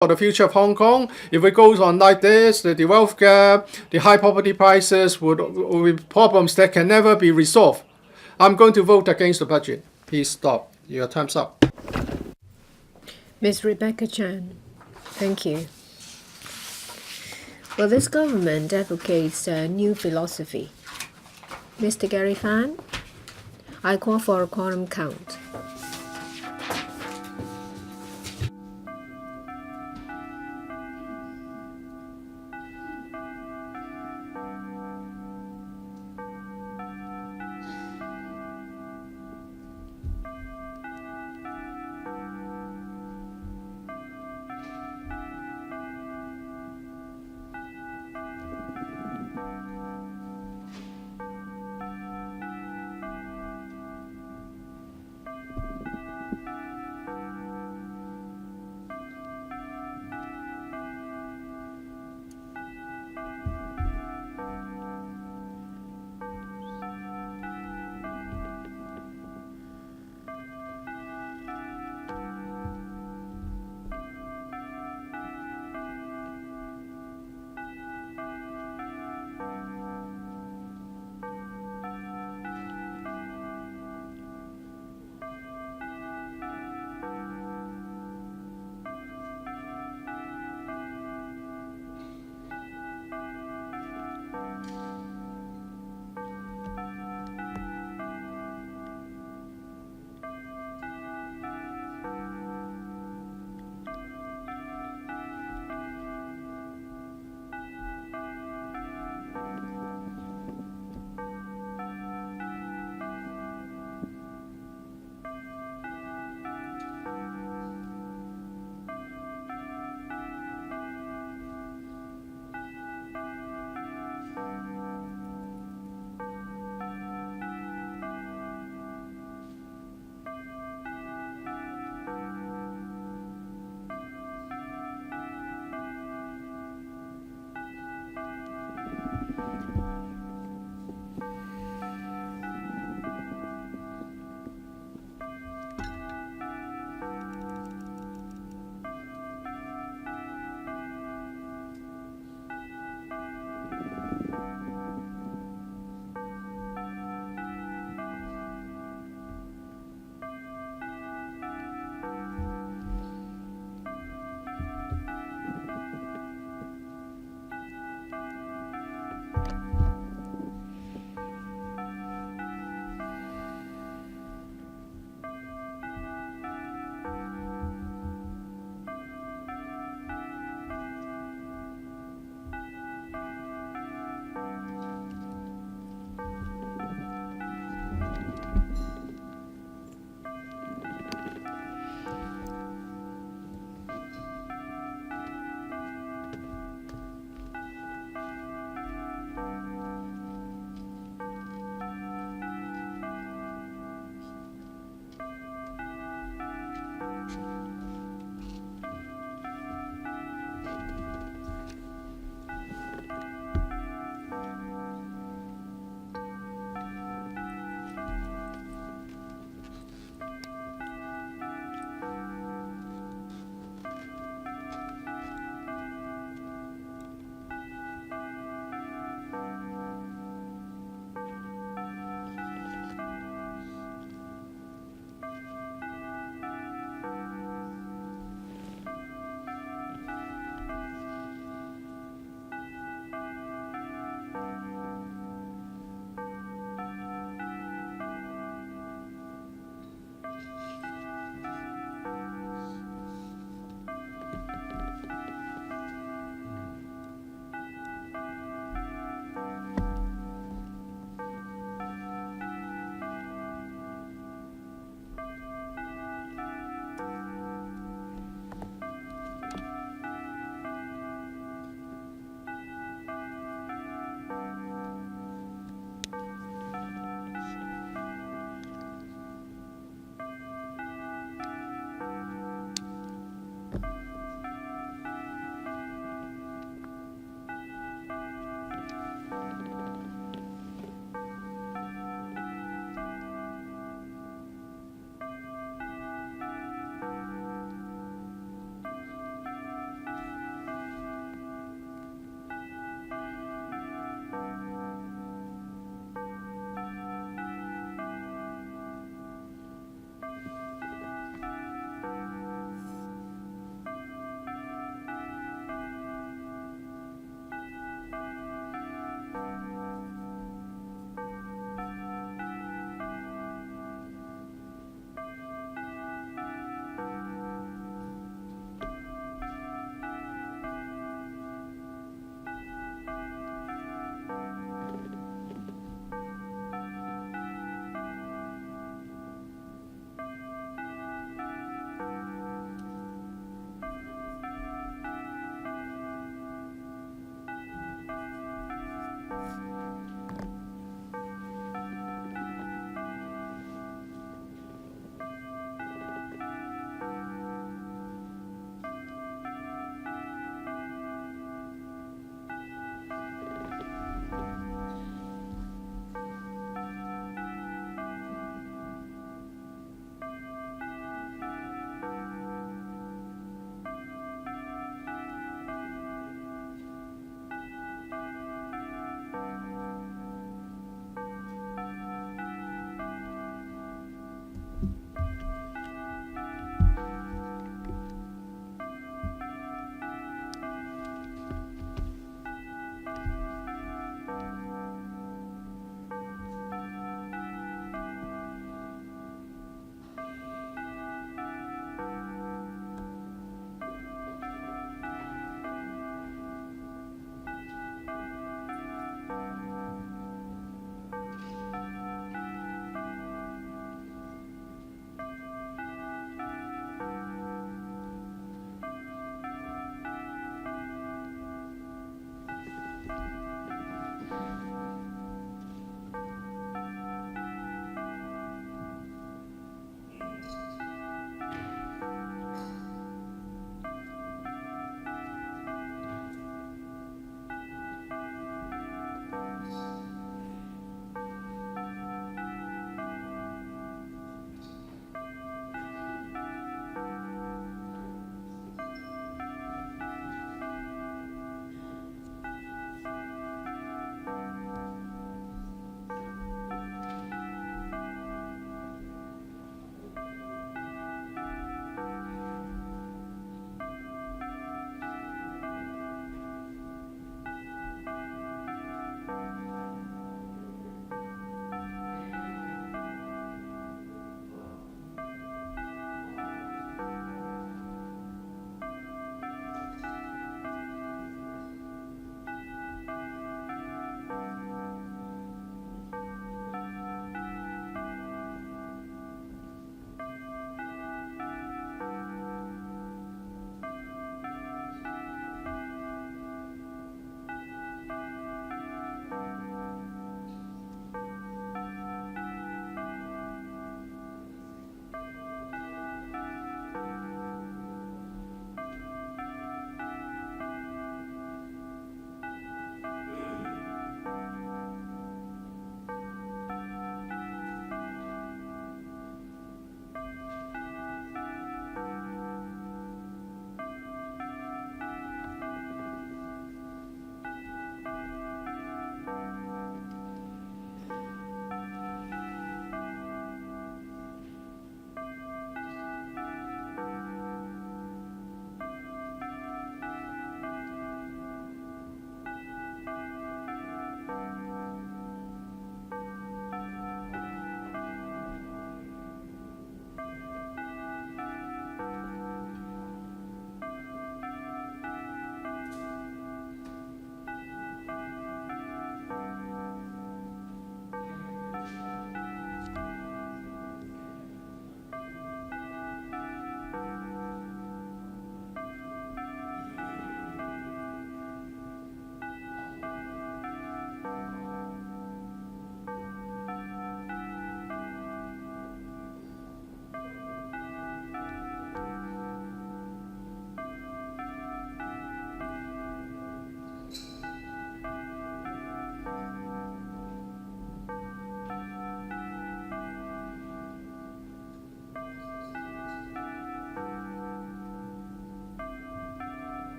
for the future of Hong Kong. If it goes on like this, the wealth gap, the high property prices would be problems that can never be resolved. I'm going to vote against the budget. Please stop. Your time's up. Ms. Rebecca Chan, thank you. Well, this government advocates a new philosophy. Mr. Gary Fan, I call for a quorum count.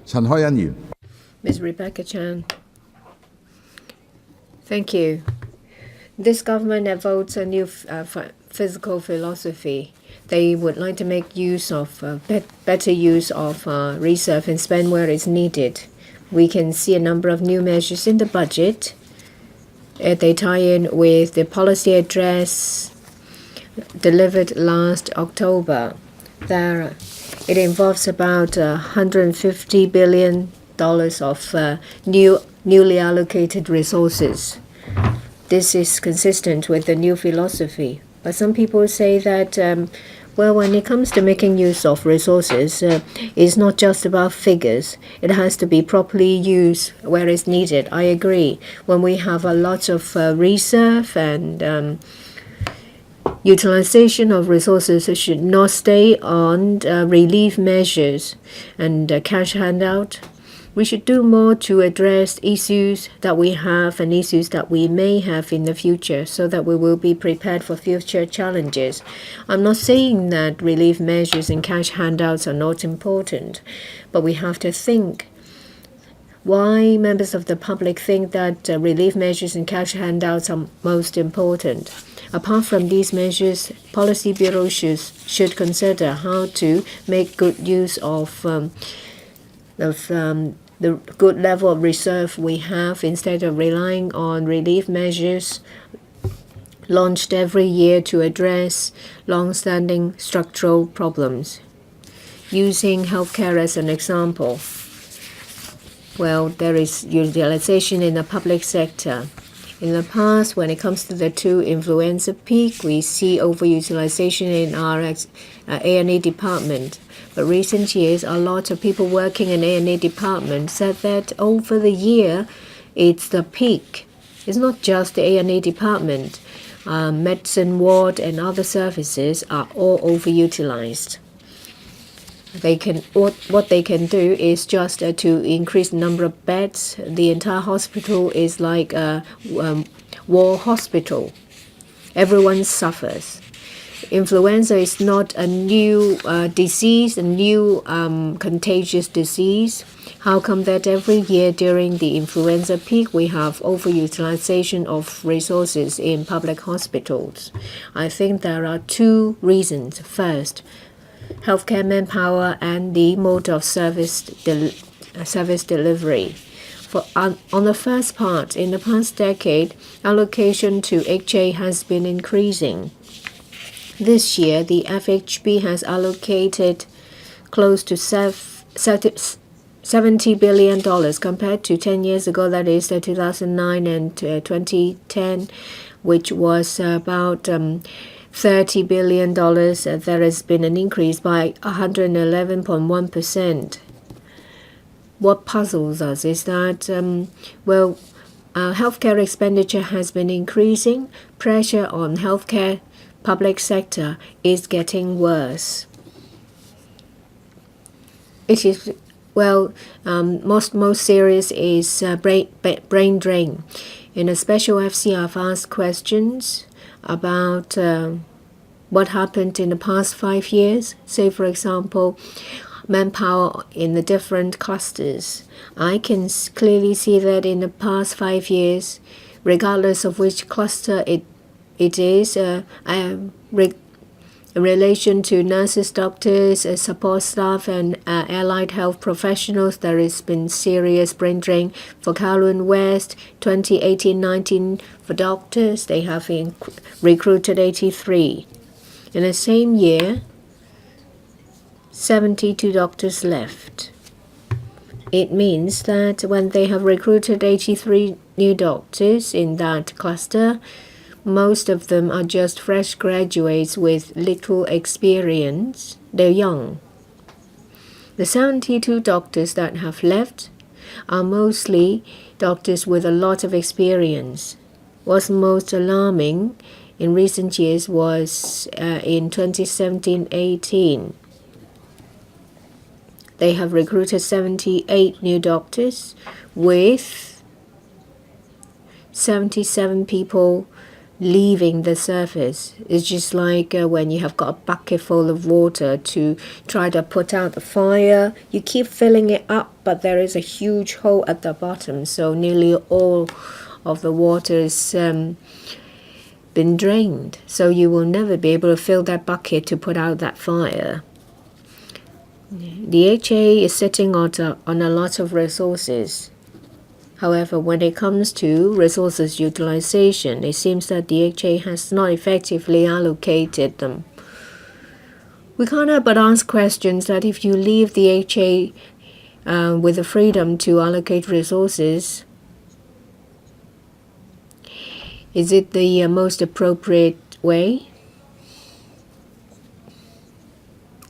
陳開恩議員。 Ms. Rebecca Chan. Thank you. This government advocates a new fiscal philosophy. They would like to make use of better use of reserve and spend where it's needed. We can see a number of new measures in the budget. They tie in with the policy address delivered last October. It involves about $150 billion of newly allocated resources. This is consistent with the new philosophy. But some people say that, when it comes to making use of resources, it's not just about figures. It has to be properly used where it's needed. I agree. When we have a lot of reserve and utilization of resources, it should not stay on relief measures and cash handout. We should do more to address issues that we have and issues that we may have in the future so that we will be prepared for future challenges. I'm not saying that relief measures and cash handouts are not important, but we have to think why members of the public think that relief measures and cash handouts are most important. Apart from these measures, policy bureaus should consider how to make good use of the good level of reserve we have instead of relying on relief measures launched every year to address long-standing structural problems. Using healthcare as an example, there is utilization in the public sector. In the past, when it comes to the two influenza peak, we see overutilization in our A&E department. But recent years, a lot of people working in A&E department said that over the year, it's the peak. It's not just the A&E department. Medicine ward and other services are all overutilized. What they can do is just to increase the number of beds. The entire hospital is like a war hospital. Everyone suffers. Influenza is not a new disease, a new contagious disease. How come that every year during the influenza peak we have overutilization of resources in public hospitals? I think there are two reasons. First, healthcare manpower and the mode of service delivery. On the first part, in the past decade, allocation to HA has been increasing. This year, the FHB has allocated close to $70 billion compared to 10 years ago, that is 2009 and 2010, which was about $30 billion. There has been an increase by 111.1%. What puzzles us is that, healthcare expenditure has been increasing. Pressure on healthcare public sector is getting worse. It is, most serious is brain drain. In a special FC, I've asked questions about what happened in the past 5 years. Say, for example, manpower in the different clusters. I can clearly see that in the past 5 years, regardless of which cluster it is, in relation to nurses, doctors, support staff, and allied health professionals, there has been serious brain drain. For Kowloon West, 2018-19 for doctors, they have recruited 83. In the same year, 72 doctors left. It means that when they have recruited 83 new doctors in that cluster, most of them are just fresh graduates with little experience. They're young. The 72 doctors that have left are mostly doctors with a lot of experience. What's most alarming in recent years was in 2017-18. They have recruited 78 new doctors with 77 people leaving the surface. It's just like when you have got a bucket full of water to try to put out the fire. You keep filling it up, but there is a huge hole at the bottom, so nearly all of the water is been drained. So you will never be able to fill that bucket to put out that fire. The HA is sitting on a lot of resources. However, when it comes to resources utilization, it seems that the HA has not effectively allocated them. We can't help but ask questions that if you leave the HA with the freedom to allocate resources, is it the most appropriate way?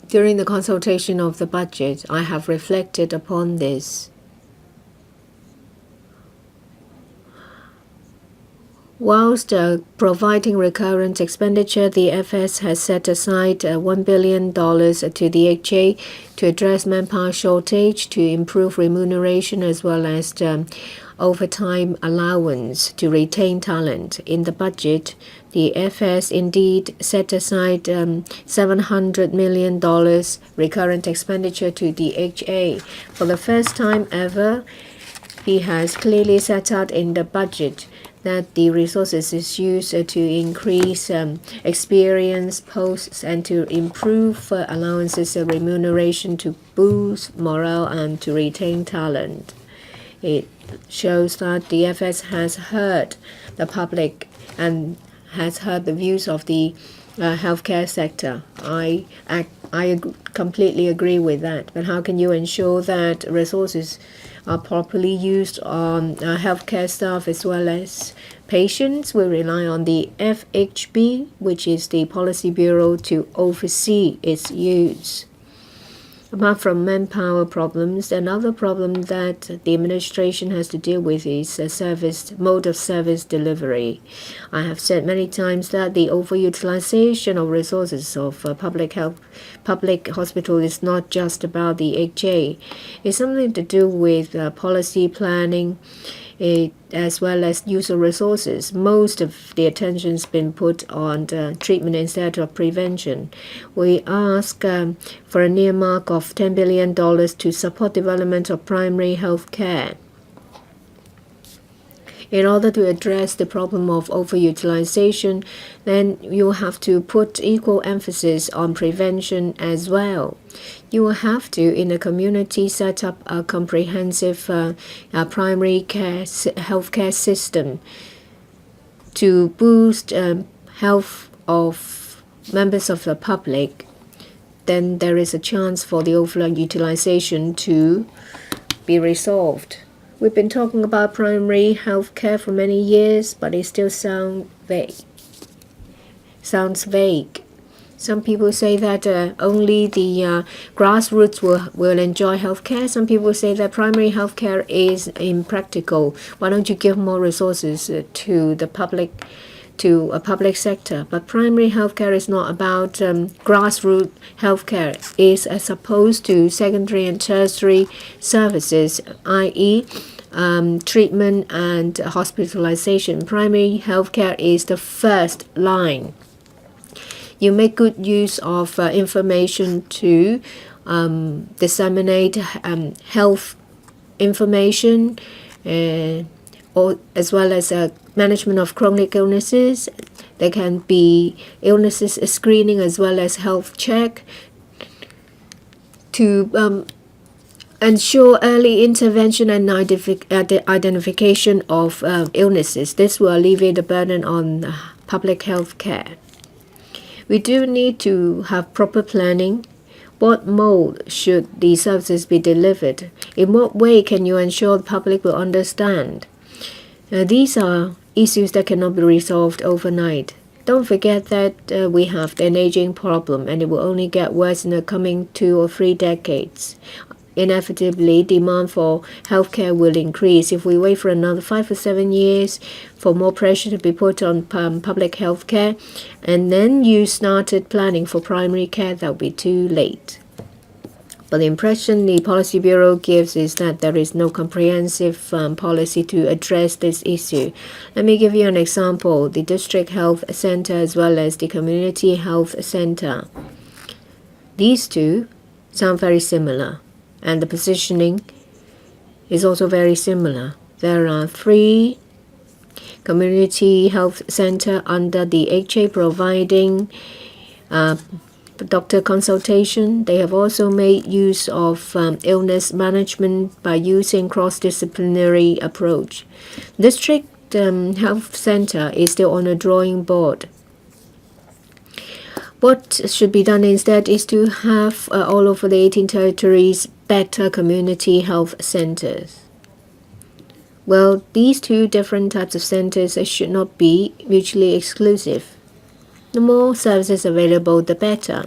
During the consultation of the budget, I have reflected upon this. Whilst providing recurrent expenditure, the FS has set aside $1 billion to the HA to address manpower shortage, to improve remuneration, as well as overtime allowance to retain talent. In the budget, the FS indeed set aside $700 million recurrent expenditure to the HA. For the first time ever, he has clearly set out in the budget that the resources is used to increase experience posts and to improve allowances and remuneration, to boost morale and to retain talent. It shows that the FS has heard the public and has heard the views of the healthcare sector. I completely agree with that. But how can you ensure that resources are properly used on healthcare staff as well as patients? We rely on the FHB, which is the Policy Bureau, to oversee its use. Apart from manpower problems, another problem that the administration has to deal with is mode of service delivery. I have said many times that the overutilization of resources of public hospital is not just about the HA. It's something to do with policy planning, as well as use of resources. Most of the attention has been put on treatment instead of prevention. We ask for an earmark of $10 billion to support development of primary health care. In order to address the problem of overutilization, then you have to put equal emphasis on prevention as well. You will have to, in a community, set up a comprehensive primary care healthcare system to boost health of members of the public. Then there is a chance for the overutilization to be resolved. We've been talking about primary health care for many years, but it still sounds vague. Some people say that only the grassroots will enjoy health care. Some people say that primary health care is impractical. Why don't you give more resources to the public, to a public sector? But primary health care is not about grassroots health care. It's as opposed to secondary and tertiary services, i.e., treatment and hospitalization. Primary health care is the first line. You make good use of information to disseminate health information, as well as management of chronic illnesses. There can be illnesses screening as well as health check to ensure early intervention and identification of illnesses. This will alleviate the burden on public health care. We do need to have proper planning. What mode should the services be delivered? In what way can you ensure the public will understand? These are issues that cannot be resolved overnight. Don't forget that we have an aging problem, and it will only get worse in the coming 2 or 3 decades. Inevitably, demand for healthcare will increase. If we wait for another 5 or 7 years for more pressure to be put on public healthcare, and then you started planning for primary care, that will be too late. But the impression the Policy Bureau gives is that there is no comprehensive policy to address this issue. Let me give you an example. The District Health Center as well as the Community Health Center. These two sound very similar, and the positioning is also very similar. There are 3 community health center under the HA providing doctor consultation. They have also made use of illness management by using cross-disciplinary approach. District Health Center is still on a drawing board. What should be done instead is to have all over the 18 territories better community health centers. Well, these 2 different types of centers should not be mutually exclusive. The more services available, the better.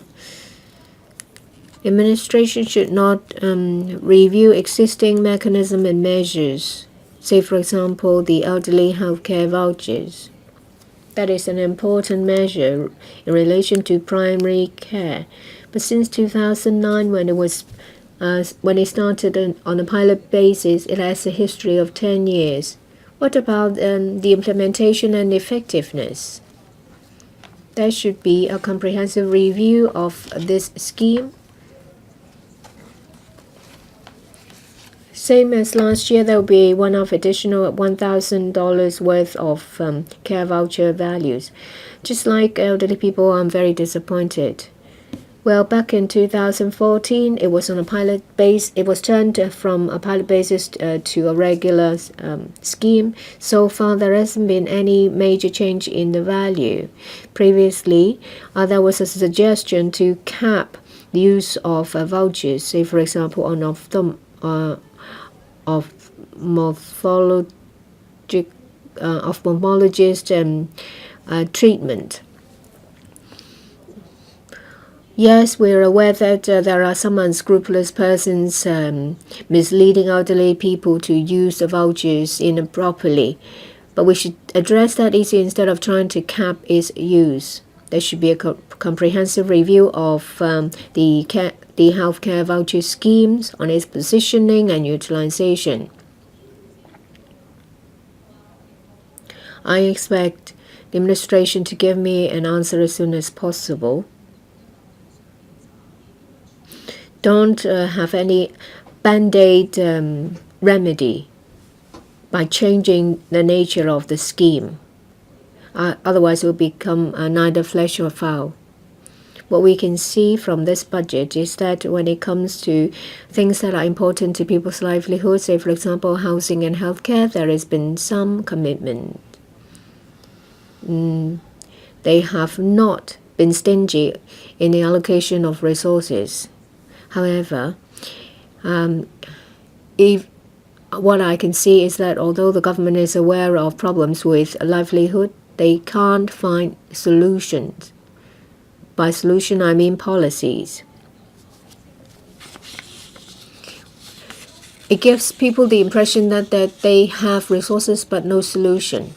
Administration should not review existing mechanisms and measures, say for example the elderly healthcare vouchers. That is an important measure in relation to primary care. But since 2009, when it started on a pilot basis, it has a history of 10 years. What about the implementation and effectiveness? There should be a comprehensive review of this scheme. Same as last year, there will be one-off additional $1,000 worth of care voucher values. Just like elderly people, I'm very disappointed. Well, back in 2014, it was on a pilot base. It was turned from a pilot basis to a regular scheme. So far, there hasn't been any major change in the value. Previously, there was a suggestion to cap the use of vouchers, say for example on ophthalmologist treatment. Yes, we're aware that there are some unscrupulous persons misleading elderly people to use the vouchers improperly, but we should address that issue instead of trying to cap its use. There should be a comprehensive review of the healthcare voucher schemes on its positioning and utilization. I expect the administration to give me an answer as soon as possible. Don't have any band-aid remedy by changing the nature of the scheme. Otherwise, it will become neither flesh or fowl. What we can see from this budget is that when it comes to things that are important to people's livelihoods, say for example housing and healthcare, there has been some commitment. They have not been stingy in the allocation of resources. However, what I can see is that although the government is aware of problems with livelihood, they can't find solutions. By solution, I mean policies. It gives people the impression that they have resources but no solution.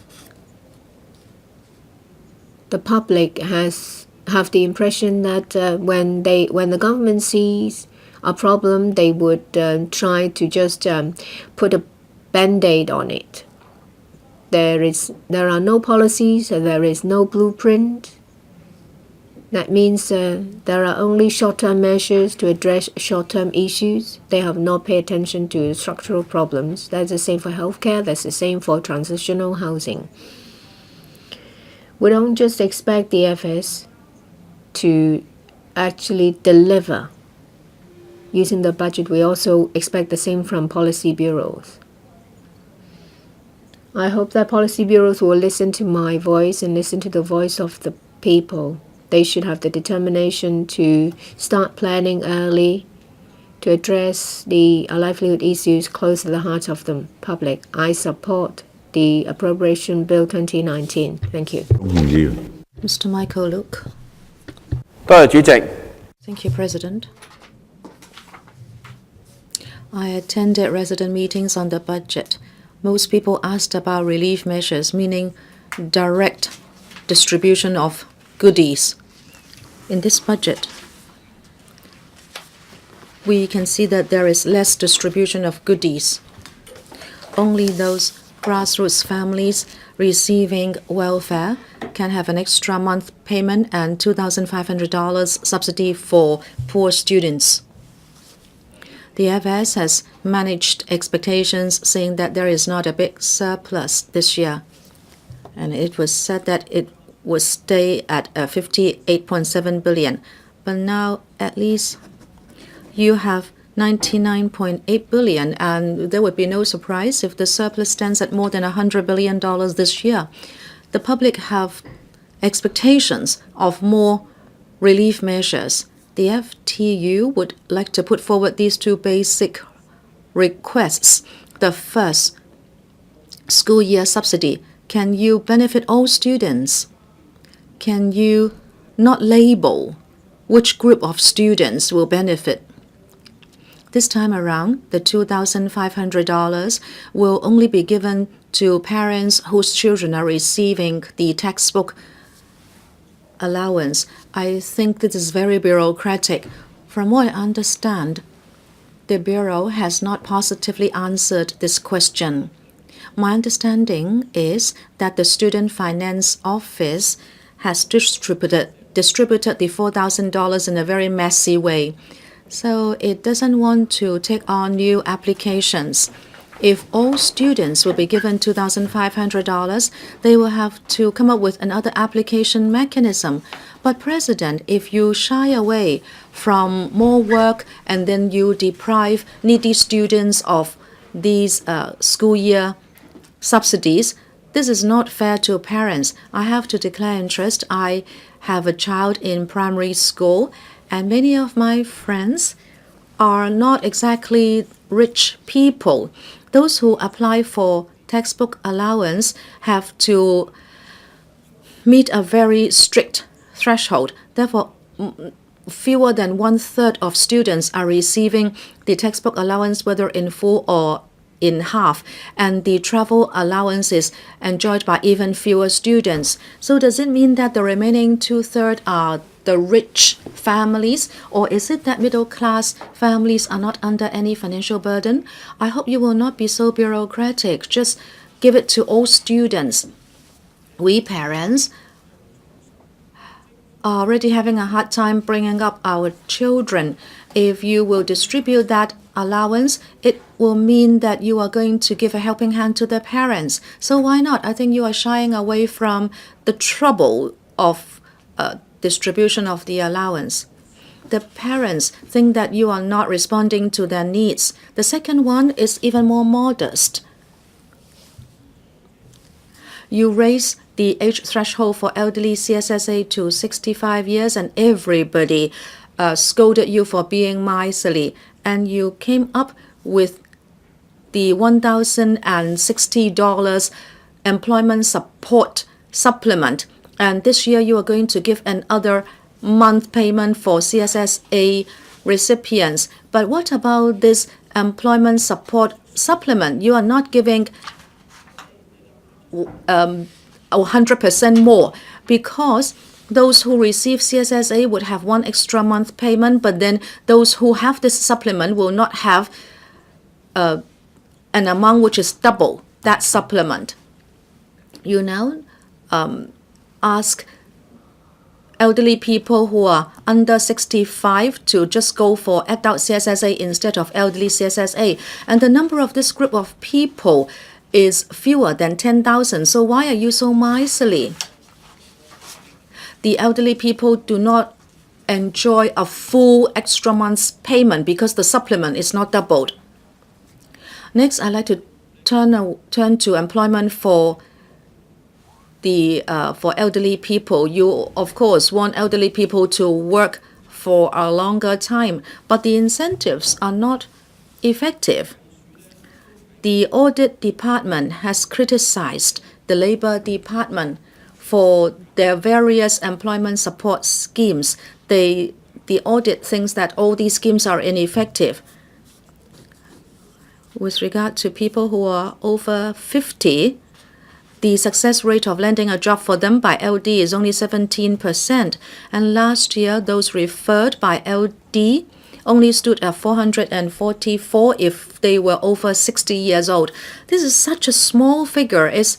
The public have the impression that when the government sees a problem, they would try to just put a band-aid on it. There are no policies, and there is no blueprint. That means there are only short-term measures to address short-term issues. They have not paid attention to structural problems. That's the same for healthcare. That's the same for transitional housing. We don't just expect the FS to actually deliver using the budget. We also expect the same from policy bureaus. I hope that policy bureaus will listen to my voice and listen to the voice of the people. They should have the determination to start planning early to address the livelihood issues close to the heart of the public. I support the Appropriation Bill 2019. Thank you. Mr. Michael Luke. Thank you, President. I attended resident meetings on the budget. Most people asked about relief measures, meaning direct distribution of goodies. In this budget, we can see that there is less distribution of goodies. Only those grassroots families receiving welfare can have an extra month payment and $2,500 subsidy for poor students. The FS has managed expectations, saying that there is not a big surplus this year. And it was said that it would stay at 58.7 billion. But now at least you have 99.8 billion, and there would be no surprise if the surplus stands at more than $100 billion this year. The public have expectations of more relief measures. The FTU would like to put forward these two basic requests. The first, school year subsidy. Can you benefit all students? Can you not label which group of students will benefit? This time around, the $2,500 will only be given to parents whose children are receiving the textbook allowance. I think this is very bureaucratic. From what I understand, the Bureau has not positively answered this question. My understanding is that the Student Finance Office has distributed the $4,000 in a very messy way. So it doesn't want to take on new applications. If all students will be given $2,500, they will have to come up with another application mechanism. But President, if you shy away from more work and then you deprive needy students of these school year subsidies, this is not fair to parents. I have to declare interest. I have a child in primary school, and many of my friends are not exactly rich people. Those who apply for textbook allowance have to meet a very strict threshold. Therefore, fewer than 1/3 of students are receiving the textbook allowance, whether in full or in half, and the travel allowance is enjoyed by even fewer students. So does it mean that the remaining 2/3 are the rich families, or is it that middle class families are not under any financial burden? I hope you will not be so bureaucratic. Just give it to all students. We parents are already having a hard time bringing up our children. If you will distribute that allowance, it will mean that you are going to give a helping hand to the parents. So why not? I think you are shying away from the trouble of distribution of the allowance. The parents think that you are not responding to their needs. The second one is even more modest. You raise the age threshold for elderly CSSA to 65 years, and everybody scolded you for being miserly. And you came up with the $1,060 employment support supplement. And this year you are going to give another month payment for CSSA recipients. But what about this employment support supplement? You are not giving 100% more, because those who receive CSSA would have one extra month payment, but then those who have this supplement will not have an amount which is double that supplement. You now ask elderly people who are under 65 to just go for adult CSSA instead of elderly CSSA. And the number of this group of people is fewer than 10,000. So why are you so miserly? The elderly people do not enjoy a full extra month's payment because the supplement is not doubled. Next, I'd like to turn to employment for elderly people. You, of course, want elderly people to work for a longer time, but the incentives are not effective. The audit department has criticized the Labor Department for their various employment support schemes. The audit thinks that all these schemes are ineffective. With regard to people who are over 50, the success rate of landing a job for them by LD is only 17%. And last year, those referred by LD only stood at 444 if they were over 60 years old. This is such a small figure. It's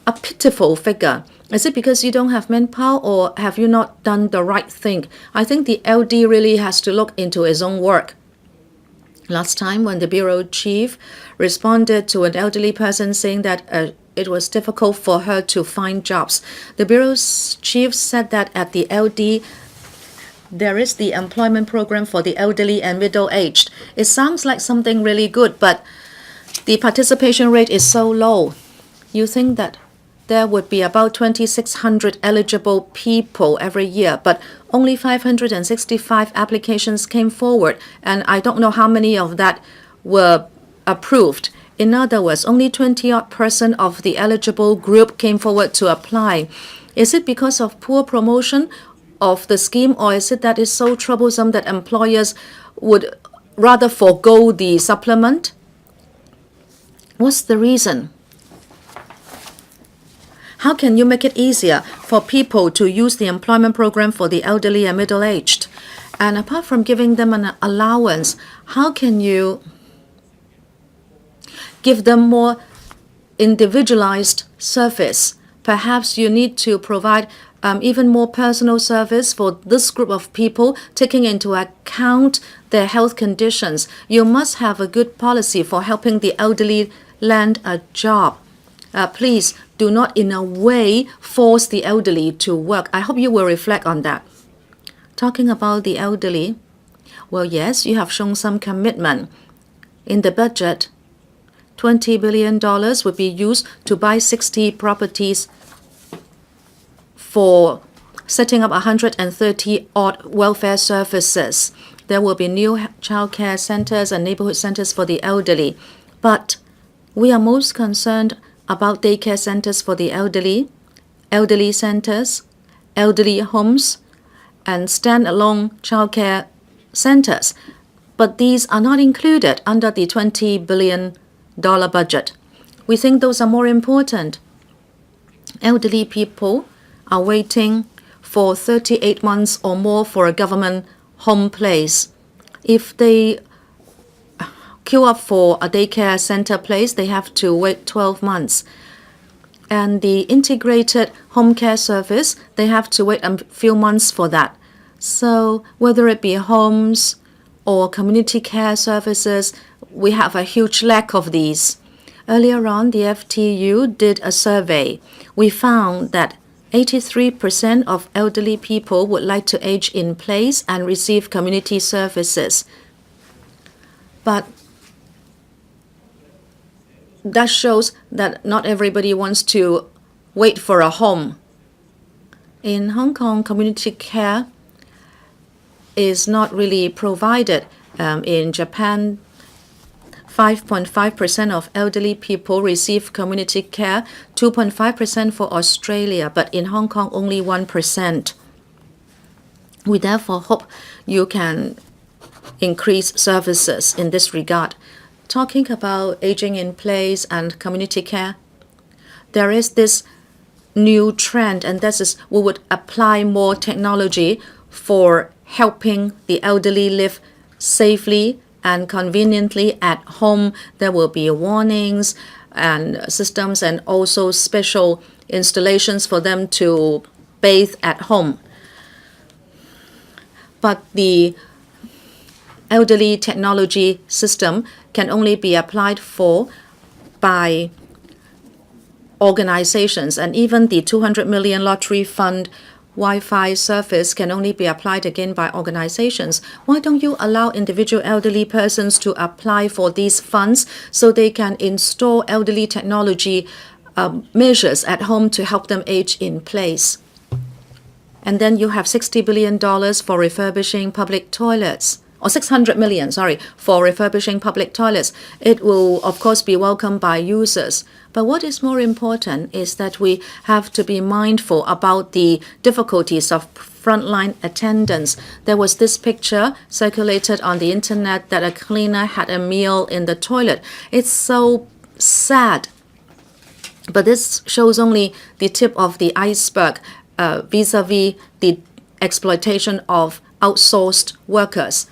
a pitiful figure. Is it because you don't have manpower, or have you not done the right thing? I think the LD really has to look into his own work. Last time when the bureau chief responded to an elderly person saying that it was difficult for her to find jobs, the bureau's chief said that at the LD there is the employment program for the elderly and middle-aged. It sounds like something really good, but the participation rate is so low. You think that there would be about 2,600 eligible people every year, but only 565 applications came forward, and I don't know how many of that were approved. In other words, only 20% of the eligible group came forward to apply. Is it because of poor promotion of the scheme, or is it that it's so troublesome that employers would rather forego the supplement? What's the reason? How can you make it easier for people to use the employment program for the elderly and middle-aged? And apart from giving them an allowance, how can you give them more individualized service? Perhaps you need to provide even more personal service for this group of people, taking into account their health conditions. You must have a good policy for helping the elderly land a job. Please do not in a way force the elderly to work. I hope you will reflect on that. Talking about the elderly, well, yes, you have shown some commitment. In the budget, $20 billion would be used to buy 60 properties for setting up 130 odd welfare services. There will be new childcare centers and neighborhood centers for the elderly. But we are most concerned about daycare centers for the elderly, elderly centers, elderly homes, and standalone childcare centers. But these are not included under the $20 billion budget. We think those are more important. Elderly people are waiting for 38 months or more for a government home place. If they queue up for a daycare center place, they have to wait 12 months. And the integrated home care service, they have to wait a few months for that. So whether it be homes or community care services, we have a huge lack of these. Earlier on, the FTU did a survey. We found that 83% of elderly people would like to age in place and receive community services. But that shows that not everybody wants to wait for a home. In Hong Kong, community care is not really provided. In Japan, 5.5% of elderly people receive community care, 2.5% for Australia, but in Hong Kong, only 1%. We therefore hope you can increase services in this regard. Talking about aging in place and community care, there is this new trend, and that is we would apply more technology for helping the elderly live safely and conveniently at home. There will be warnings and systems and also special installations for them to bathe at home. But the elderly technology system can only be applied for by organizations, and even the 200 million lottery fund Wi-Fi service can only be applied again by organizations. Why don't you allow individual elderly persons to apply for these funds so they can install elderly technology measures at home to help them age in place? And then you have $60 billion for refurbishing public toilets, or 600 million, for refurbishing public toilets. It will, of course, be welcomed by users. But what is more important is that we have to be mindful about the difficulties of frontline attendants. There was this picture circulated on the internet that a cleaner had a meal in the toilet. It's so sad. But this shows only the tip of the iceberg vis-a-vis the exploitation of outsourced workers.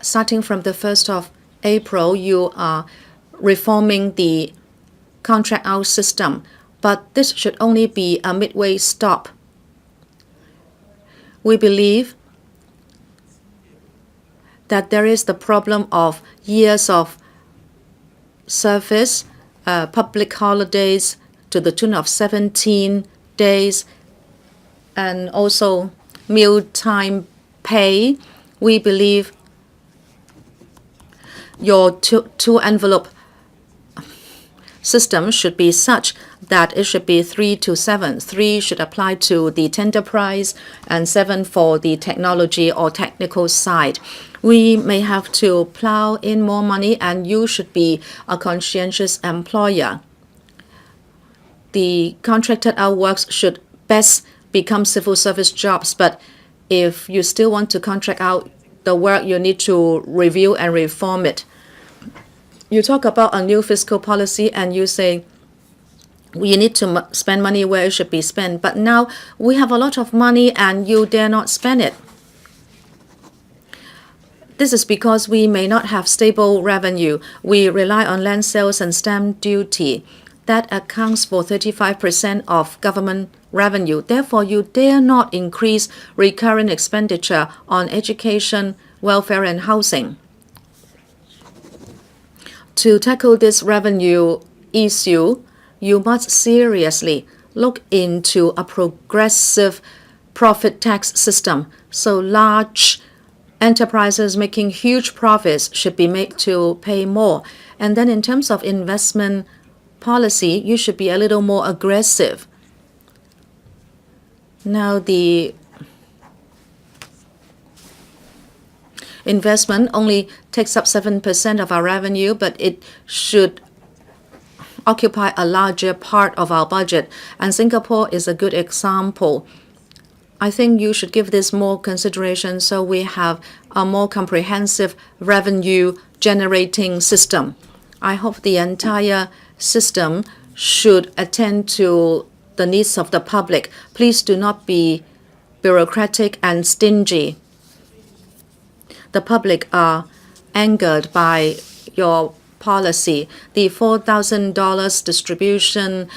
starting from the 1st of April, you are reforming the contract out system, but this should only be a midway stop. We believe that there is the problem of years of service, public holidays to the tune of 17 days, and also mealtime pay. We believe your two envelope system should be such that it should be 3 to 7. 3 should apply to the tender price and 7 for the technology or technical side. We may have to plow in more money, and you should be a conscientious employer. The contracted out works should best become civil service jobs, but if you still want to contract out the work, you need to review and reform it. You talk about a new fiscal policy and you say we need to spend money where it should be spent, but now we have a lot of money and you dare not spend it. This is because we may not have stable revenue. We rely on land sales and stamp duty. That accounts for 35% of government revenue. Therefore, you dare not increase recurrent expenditure on education, welfare, and housing. To tackle this revenue issue, you must seriously look into a progressive profit tax system. So large enterprises making huge profits should be made to pay more. And then in terms of investment policy, you should be a little more aggressive. Now the investment only takes up 7% of our revenue, but it should occupy a larger part of our budget. And Singapore is a good example. I think you should give this more consideration so we have a more comprehensive revenue generating system. I hope the entire system should attend to the needs of the public. Please do not be bureaucratic and stingy. The public are angered by your policy. The $4,000 distribution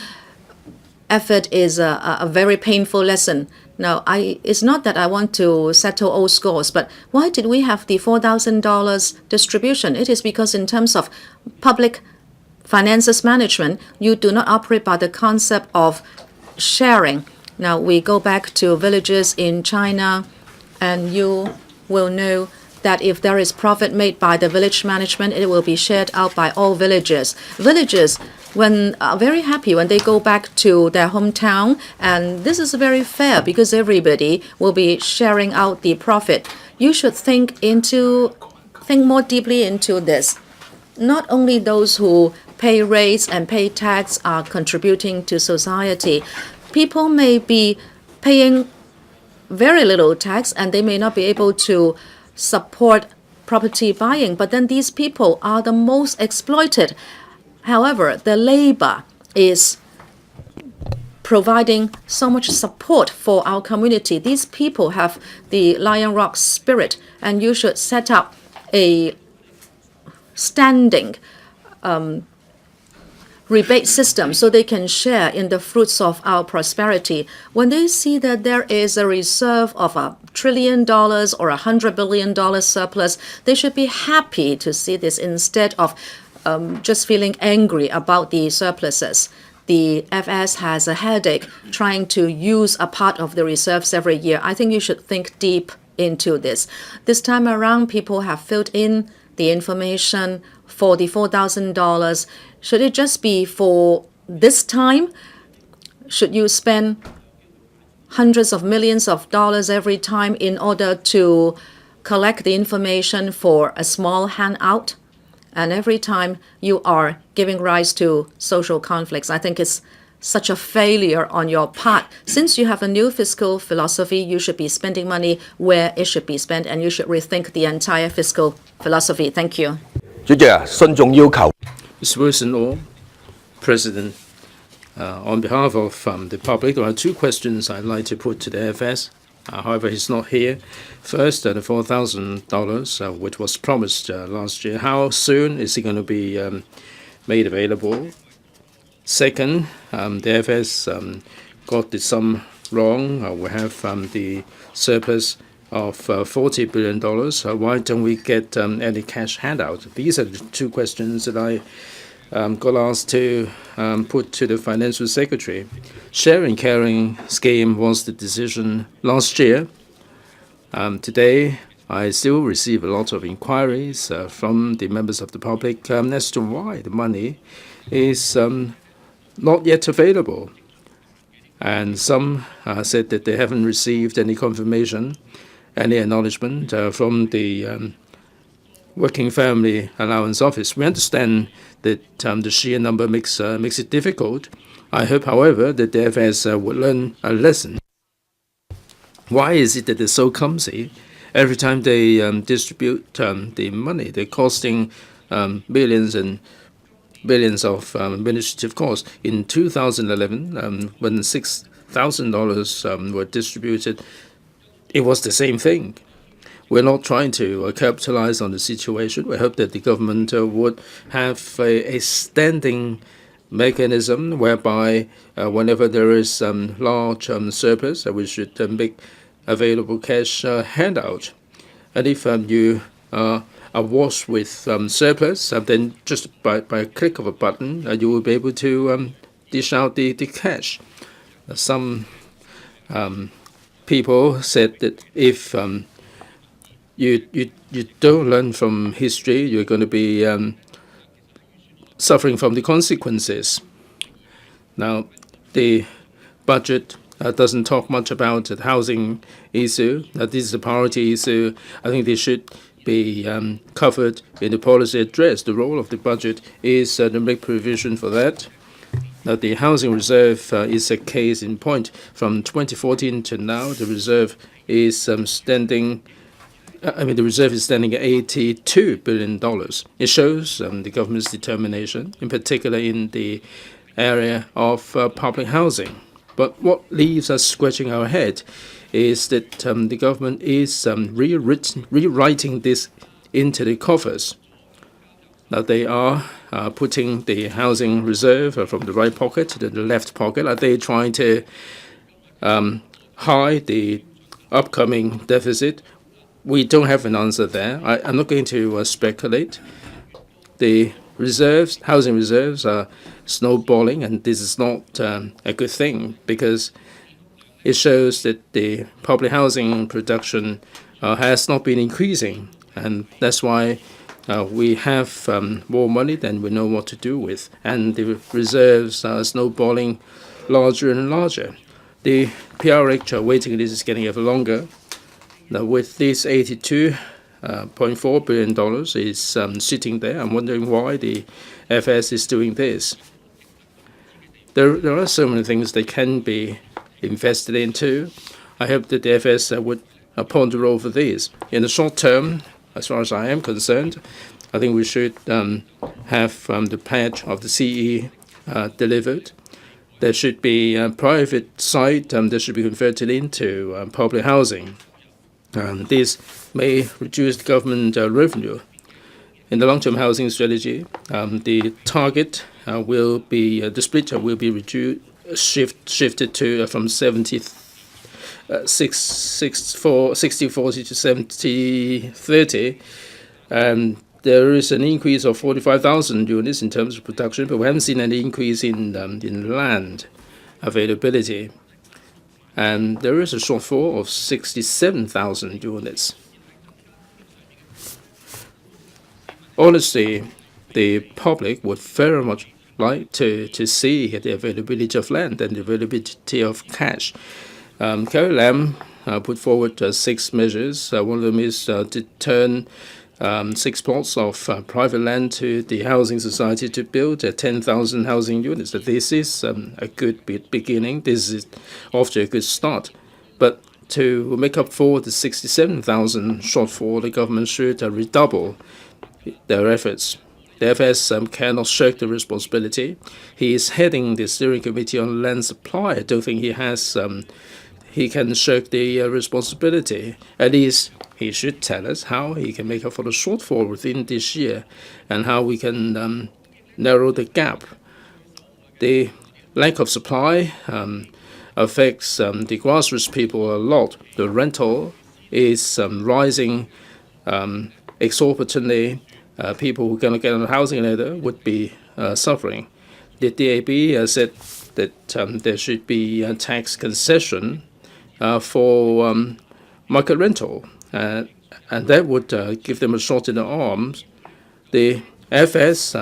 effort is a very painful lesson. Now, it's not that I want to settle old scores, but why did we have the $4,000 distribution? It is because in terms of public finances management, you do not operate by the concept of sharing. Now, we go back to villages in China, and you will know that if there is profit made by the village management, it will be shared out by all villagers. Villagers are very happy when they go back to their hometown, and this is very fair because everybody will be sharing out the profit. You should think more deeply into this. Not only those who pay rates and pay tax are contributing to society. People may be paying very little tax and they may not be able to support property buying, but then these people are the most exploited. However, the labor is providing so much support for our community. These people have the Lion Rock spirit, and you should set up a standing rebate system so they can share in the fruits of our prosperity. When they see that there is a reserve of $1 trillion or $100 billion surplus, they should be happy to see this instead of just feeling angry about the surpluses. The FS has a headache trying to use a part of the reserves every year. I think you should think deep into this. This time around, people have filled in the information for the $4,000. Should it just be for this time? Should you spend hundreds of millions of dollars every time in order to collect the information for a small handout? And every time you are giving rise to social conflicts. I think it's such a failure on your part. Since you have a new fiscal philosophy, you should be spending money where it should be spent, and you should rethink the entire fiscal philosophy. Thank you. 主席啊，信眾要求。 Mr. Wilson or President, on behalf of the public, there are two questions I'd like to put to the FS. However, he's not here. First, the $4,000, which was promised last year, how soon is it going to be made available? Second, the FS got the sum wrong. We have the surplus of $40 billion. Why don't we get any cash handout? These are the two questions that I got asked to put to the Financial Secretary. Sharing caring scheme was the decision last year. Today, I still receive a lot of inquiries from the members of the public as to why the money is not yet available. And some said that they haven't received any confirmation, any acknowledgement from the Working Family Allowance Office. We understand that the sheer number makes it difficult. I hope, however, that the FS would learn a lesson. Why is it that they're so clumsy? Every time they distribute the money, they're costing billions and billions of administrative costs. In 2011, when $6,000 were distributed, it was the same thing. We're not trying to capitalize on the situation. We hope that the government would have a standing mechanism whereby whenever there is large surplus, we should make available cash handout. And if you awash with surplus, then just by a click of a button, you will be able to dish out the cash. Some people said that if you don't learn from history, you're going to be suffering from the consequences. Now, the budget doesn't talk much about the housing issue. This is a priority issue. I think they should be covered in the policy address. The role of the budget is to make provision for that. Now, the housing reserve is a case in point. From 2014 to now, the reserve is standing. The reserve is standing at $82 billion. It shows the government's determination, in particular in the area of public housing. But what leaves us scratching our head is that the government is rewriting this into the coffers. Now they are putting the housing reserve from the right pocket to the left pocket. Are they trying to hide the upcoming deficit? We don't have an answer there. I'm not going to speculate. The reserves, housing reserves, are snowballing, and this is not a good thing because it shows that the public housing production has not been increasing, and that's why we have more money than we know what to do with, and the reserves are snowballing larger and larger. The PRH waiting list is getting ever longer. Now, with this $82.4 billion is sitting there, I'm wondering why the FS is doing this. There are so many things that can be invested into. I hope that the FS would ponder over these. In the short term, as far as I am concerned, I think we should have the pledge of the CE delivered. There should be a private site that should be converted into public housing. This may reduce the government revenue. In the long-term housing strategy, the target will be the split will be shifted to from 60-40 to 70-30. There is an increase of 45,000 units in terms of production, but we haven't seen any increase in land availability. And there is a shortfall of 67,000 units. Honestly, the public would very much like to see the availability of land and the availability of cash. Carrie Lam put forward 6 measures. One of them is to turn 6 plots of private land to the Housing Society to build 10,000 housing units. This is a good beginning. This is off to a good start. But to make up for the 67,000 shortfall, the government should redouble their efforts. The FS cannot shirk the responsibility. He is heading the steering committee on land supply. I don't think he has he can shirk the responsibility. At least he should tell us how he can make up for the shortfall within this year and how we can narrow the gap. The lack of supply affects the grassroots people a lot. The rental is rising exorbitantly. People who are going to get on the housing ladder would be suffering. The DAB said that there should be a tax concession for market rental, and that would give them a shot in the arms. The FS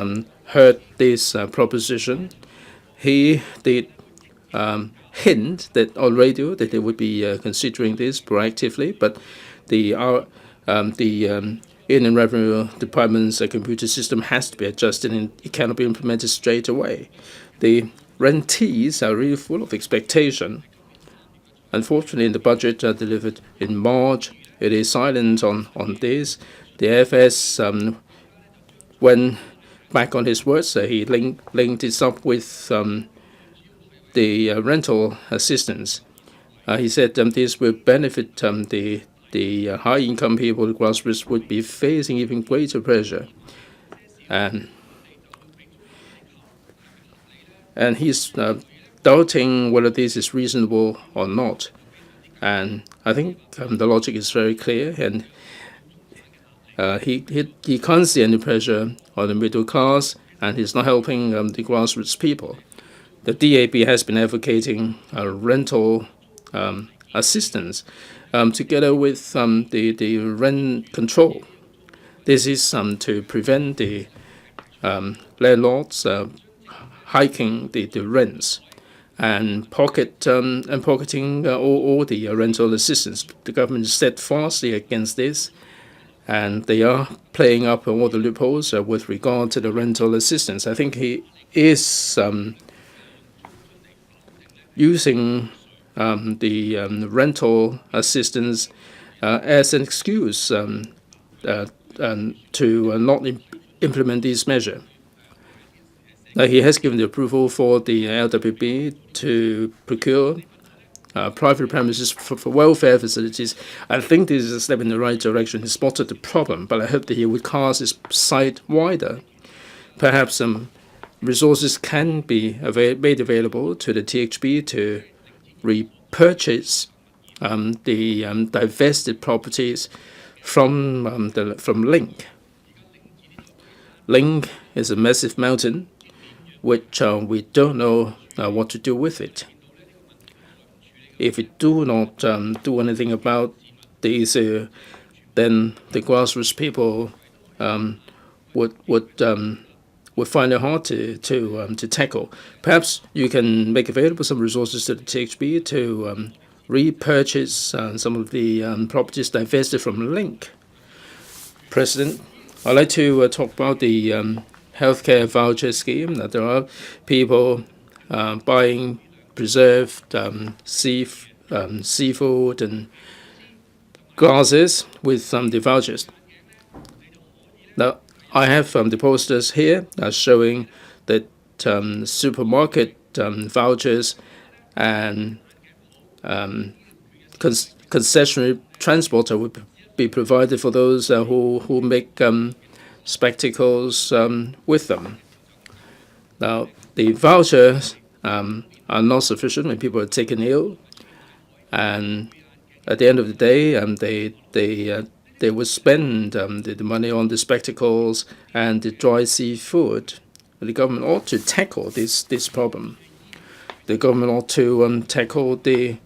heard this proposition. He did hint that on radio that they would be considering this proactively, but the Inland Revenue Department's computer system has to be adjusted and it cannot be implemented straight away. The rentees are really full of expectation. Unfortunately, the budget delivered in March, it is silent on this. The FS went back on his words. He linked this up with the rental assistance. He said this will benefit the high-income people. The grassroots would be facing even greater pressure, and he's doubting whether this is reasonable or not. And I think the logic is very clear, and he can't see any pressure on the middle class, and he's not helping the grassroots people. The DAB has been advocating rental assistance together with the rent control. This is to prevent the landlords hiking the rents and pocketing all the rental assistance. The government is steadfastly against this, and they are playing up all the loopholes with regard to the rental assistance. I think he is using the rental assistance as an excuse to not implement this measure. He has given the approval for the LWB to procure private premises for welfare facilities. I think this is a step in the right direction. He spotted the problem, but I hope that he would cast his sight wider. Perhaps some resources can be made available to the THB to repurchase the divested properties from Link. Link is a massive mountain which we don't know what to do with it. If we do not do anything about the issue, then the grassroots people would find it hard to tackle. Perhaps you can make available some resources to the THB to repurchase some of the properties divested from Link. President, I'd like to talk about the healthcare voucher scheme. That there are people buying preserved seafood and glasses with the vouchers. Now, I have the posters here showing that supermarket vouchers and concessionary transport would be provided for those who make spectacles with them. Now, the vouchers are not sufficient when people are taken ill, and at the end of the day, they would spend the money on the spectacles and the dry seafood. The government ought to tackle this problem. The government ought to tackle the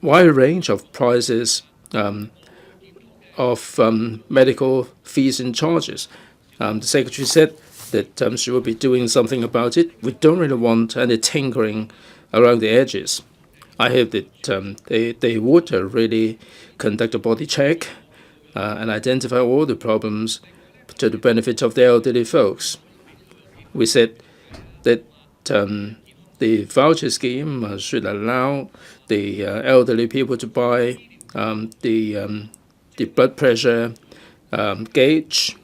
wide range of prices of medical fees and charges. The Secretary said that she will be doing something about it. We don't really want any tinkering around the edges. I hope that they would really conduct a body check and identify all the problems to the benefit of the elderly folks. We said that the voucher scheme should allow the elderly people to buy the blood pressure gauge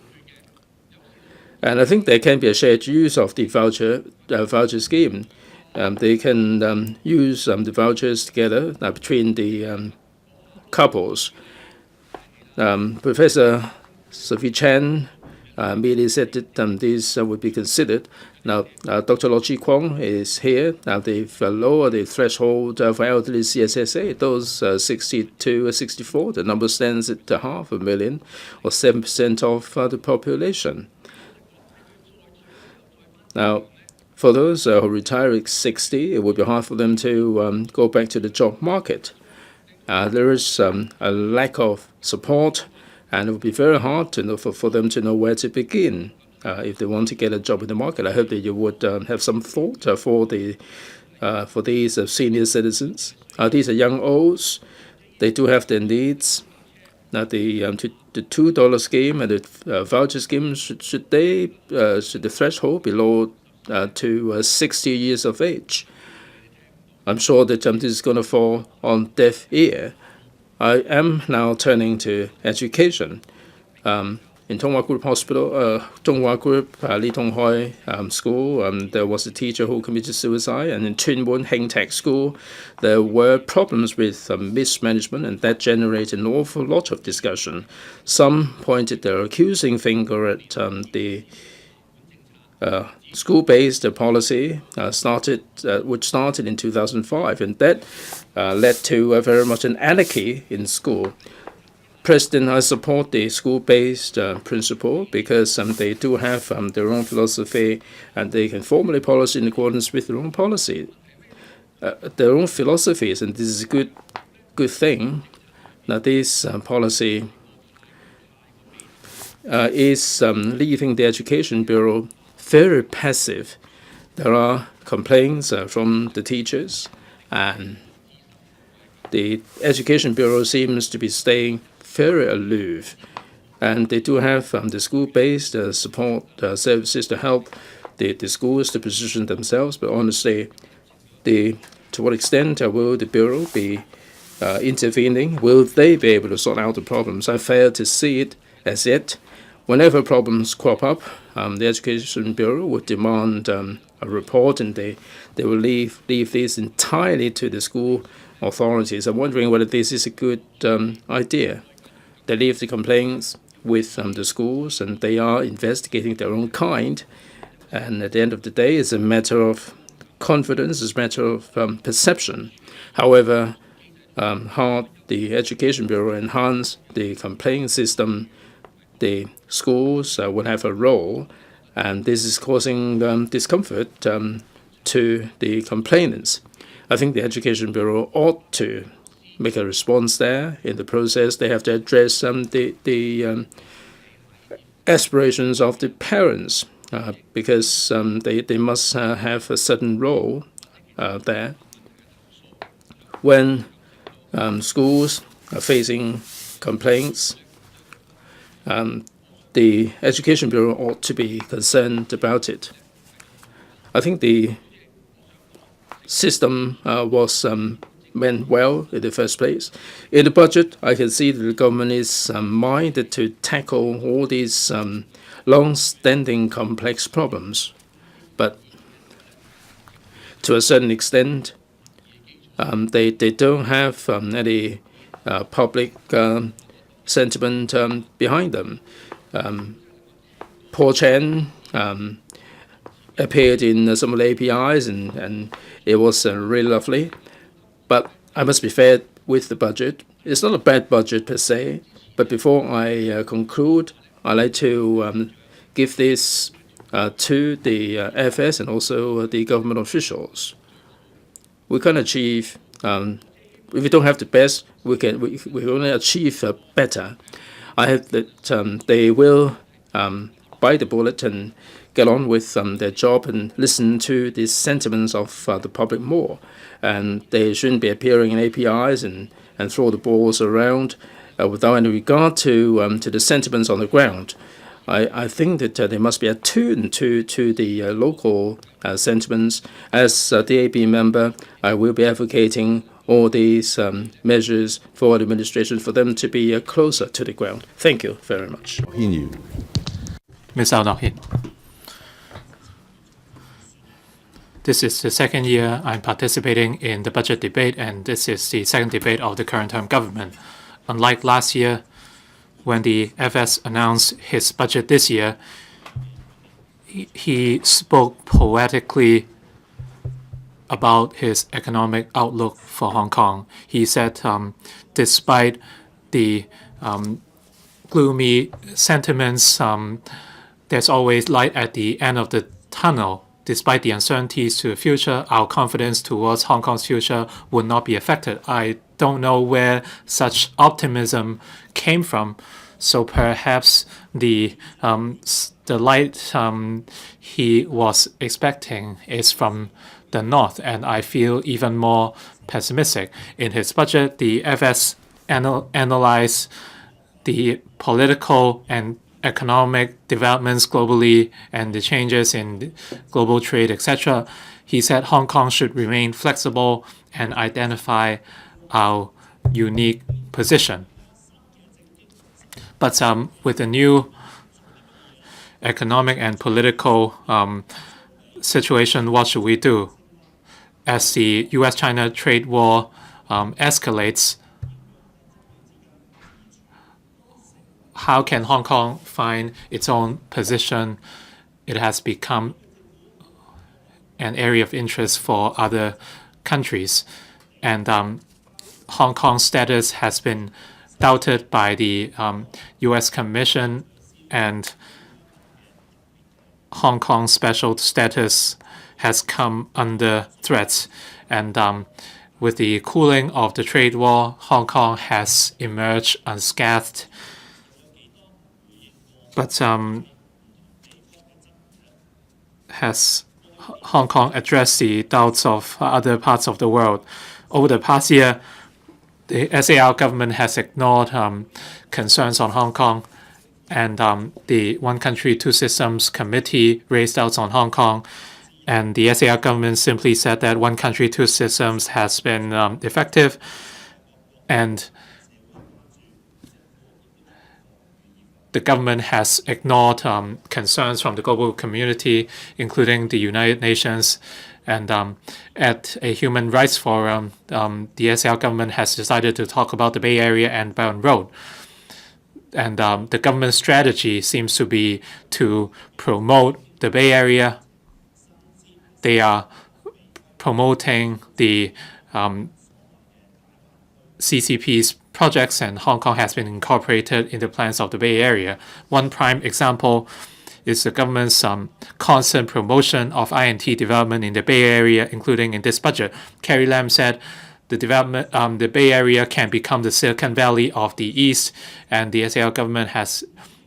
And I think there can be a shared use of the voucher scheme. They can use the vouchers together between the couples. Professor Sophie Chen merely said that these would be considered. Now, Dr. Lo Chi Kwong is here. Now, they've lowered the threshold for elderly CSSA. Those 62 or 64, the number stands at 500,000, or 7% of the population. Now, for those who retire at 60, it would be hard for them to go back to the job market. There is a lack of support, and it would be very hard to know for them to know where to begin if they want to get a job in the market. I hope that you would have some thought for these senior citizens. These are young olds. They do have their needs. Now, the $2 scheme and the voucher scheme, should the threshold be lowered to 60 years of age? I'm sure that this is going to fall on deaf ear. I am now turning to education. In Tonghua Group Hospital, Tonghua Group Li Tonghoi School, there was a teacher who committed suicide, and in Tuen Mun Heng Tech School, there were problems with mismanagement, and that generated an awful lot of discussion. Some pointed their accusing finger at the school-based policy which started in 2005, and that led to very much an anarchy in school. President, I support the school-based principle because they do have their own philosophy, and they can formulate policy in accordance with their own policy, their own philosophies, and this is a good thing. Now, this policy is leaving the Education Bureau very passive. There are complaints from the teachers, and the Education Bureau seems to be staying very aloof. And they do have the school-based support services to help the schools to position themselves. But honestly, to what extent will the Bureau be intervening? Will they be able to sort out the problems? I fail to see it as yet. Whenever problems crop up, the Education Bureau would demand a report, and they will leave these entirely to the school authorities. I'm wondering whether this is a good idea. They leave the complaints with the schools, and they are investigating their own kind. And at the end of the day, it's a matter of confidence, it's a matter of perception. However hard the Education Bureau enhance the complaint system, the schools will have a role, and this is causing discomfort to the complainants. I think the Education Bureau ought to make a response there. In the process, they have to address the aspirations of the parents because they must have a certain role there. When schools are facing complaints, the Education Bureau ought to be concerned about it. I think the system went well in the first place. In the budget, I can see that the government is minded to tackle all these long-standing complex problems. But to a certain extent, they don't have any public sentiment behind them. Paul Chen appeared in some of the APIs, and it was really lovely. But I must be fair with the budget. It's not a bad budget per se, but before I conclude, I'd like to give this to the FS and also the government officials. We can achieve, if we don't have the best, we only achieve better. I hope that they will bite the bullet and get on with their job and listen to the sentiments of the public more. And they shouldn't be appearing in APIs and throw the balls around without any regard to the sentiments on the ground. I think that they must be attuned to the local sentiments. As the AB member, I will be advocating all these measures for the administration for them to be closer to the ground. Thank you very much. 未受諾憲。This is the second year I'm participating in the budget debate, and this is the second debate of the current term government. Unlike last year, when the FS announced his budget this year, he spoke poetically about his economic outlook for Hong Kong. He said, despite the gloomy sentiments, there's always light at the end of the tunnel. Despite the uncertainties to the future, our confidence towards Hong Kong's future would not be affected. I don't know where such optimism came from. So perhaps the light he was expecting is from the north, and I feel even more pessimistic. In his budget, the FS analyzed the political and economic developments globally and the changes in global trade, etc. He said Hong Kong should remain flexible and identify our unique position. But with the new economic and political situation, what should we do? As the U.S.-China trade war escalates, how can Hong Kong find its own position? It has become an area of interest for other countries. And Hong Kong's status has been doubted by the U.S. Commission, and Hong Kong's special status has come under threat. And with the cooling of the trade war, Hong Kong has emerged unscathed. But has Hong Kong addressed the doubts of other parts of the world? Over the past year, the SAR government has ignored concerns on Hong Kong, and the One Country, Two Systems Committee raised doubts on Hong Kong, and the SAR government simply said that One Country, Two Systems has been effective, and the government has ignored concerns from the global community, including the United Nations. And at a human rights forum, the SAR government has decided to talk about the Bay Area and Belt and Road. And the government strategy seems to be to promote the Bay Area. They are promoting the CCP's projects, and Hong Kong has been incorporated in the plans of the Bay Area. One prime example is the government's constant promotion of I&T development in the Bay Area, including in this budget. Carrie Lam said the Bay Area can become the Silicon Valley of the East, and the SAR government has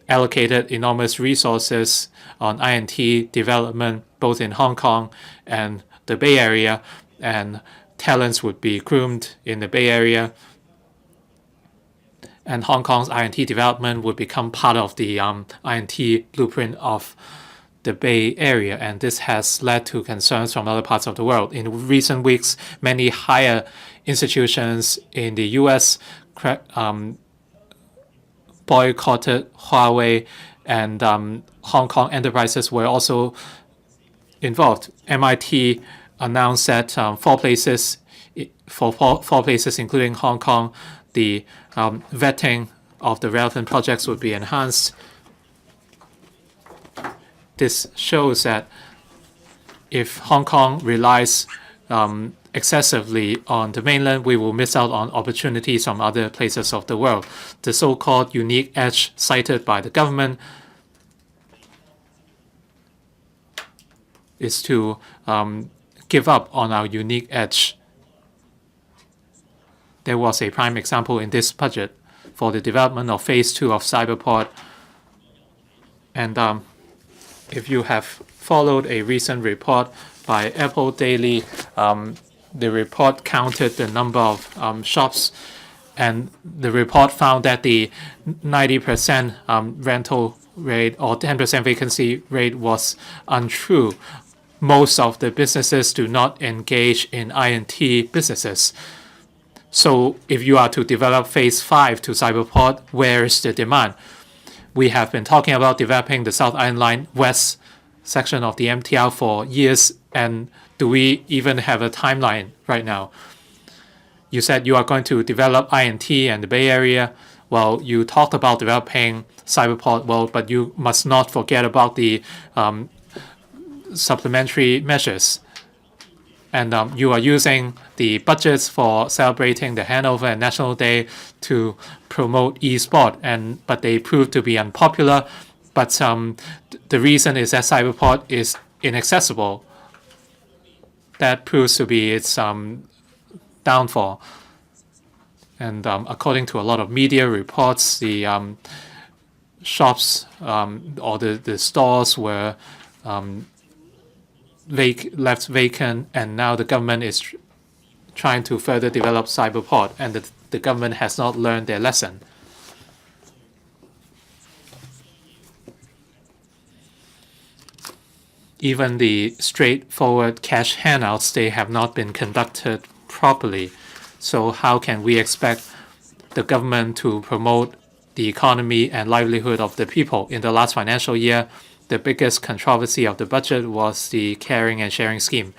allocated enormous resources on I&T development, both in Hong Kong and the Bay Area, and talents would be groomed in the Bay Area. And Hong Kong's I&T development would become part of the I&T blueprint of the Bay Area, and this has led to concerns from other parts of the world. In recent weeks, many higher institutions in the U.S. boycotted Huawei, and Hong Kong enterprises were also involved. MIT announced that four places, including Hong Kong, the vetting of the relevant projects would be enhanced. This shows that if Hong Kong relies excessively on the mainland, we will miss out on opportunities from other places of the world. The so-called unique edge cited by the government is to give up on our unique edge. There was a prime example in this budget for the development of Phase 2 of Cyberport. And if you have followed a recent report by Apple Daily, the report counted the number of shops, and the report found that the 90% rental rate or 10% vacancy rate was untrue. Most of the businesses do not engage in I&T businesses. So if you are to develop Phase 5 to Cyberport, where is the demand? We have been talking about developing the South Island Line West section of the MTR for years, And do we even have a timeline right now? You said you are going to develop I&T and the Bay Area. Well, you talked about developing Cyberport. Well, but you must not forget about the supplementary measures. And you are using the budgets for celebrating the Hanover and National Day to promote e-sport, but they proved to be unpopular. But the reason is that Cyberport is inaccessible. That proves to be its downfall. And according to a lot of media reports, the shops or the stores were left vacant, and now the government is trying to further develop Cyberport, and the government has not learned their lesson. Even the straightforward cash handouts, they have not been conducted properly. So how can we expect the government to promote the economy and livelihood of the people? In the last financial year, the biggest controversy of the budget was the caring and sharing scheme.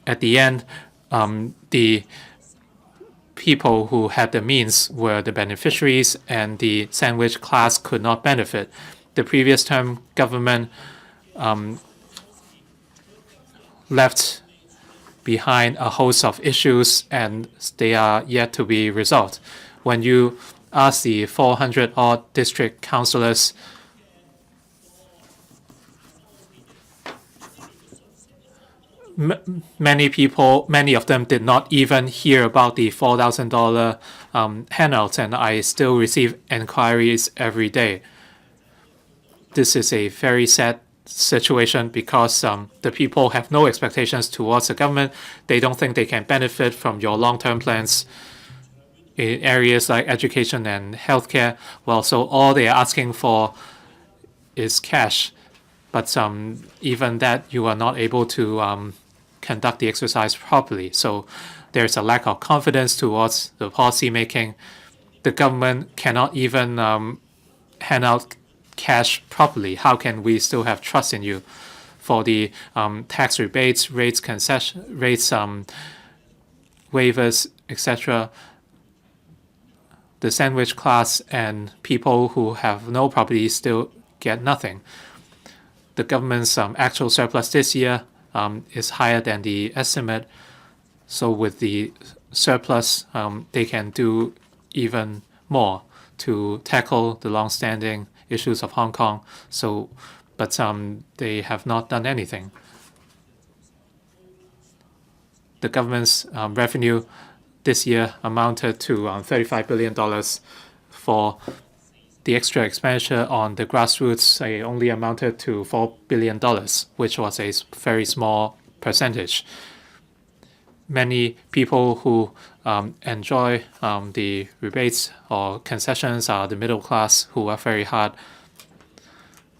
At the end, the people who had the means were the beneficiaries, and the sandwich class could not benefit. The previous term government left behind a host of issues, and they are yet to be resolved. When you ask the 400-odd district councillors, many of them did not even hear about the $4,000 handouts, and I still receive inquiries every day. This is a very sad situation because the people have no expectations towards the government. They don't think they can benefit from your long-term plans in areas like education and healthcare. Well, so all they are asking for is cash, but even that you are not able to conduct the exercise properly. So there's a lack of confidence towards the policy making. The government cannot even hand out cash properly. How can we still have trust in you? For the tax rebates, rates, concession rates, waivers, etc., the sandwich class and people who have no property still get nothing. The government's actual surplus this year is higher than the estimate. So with the surplus, they can do even more to tackle the long-standing issues of Hong Kong. So, but they have not done anything. The government's revenue this year amounted to $35 billion. For the extra expenditure on the grassroots, it only amounted to $4 billion, which was a very small percentage. Many people who enjoy the rebates or concessions are the middle class who are very hard.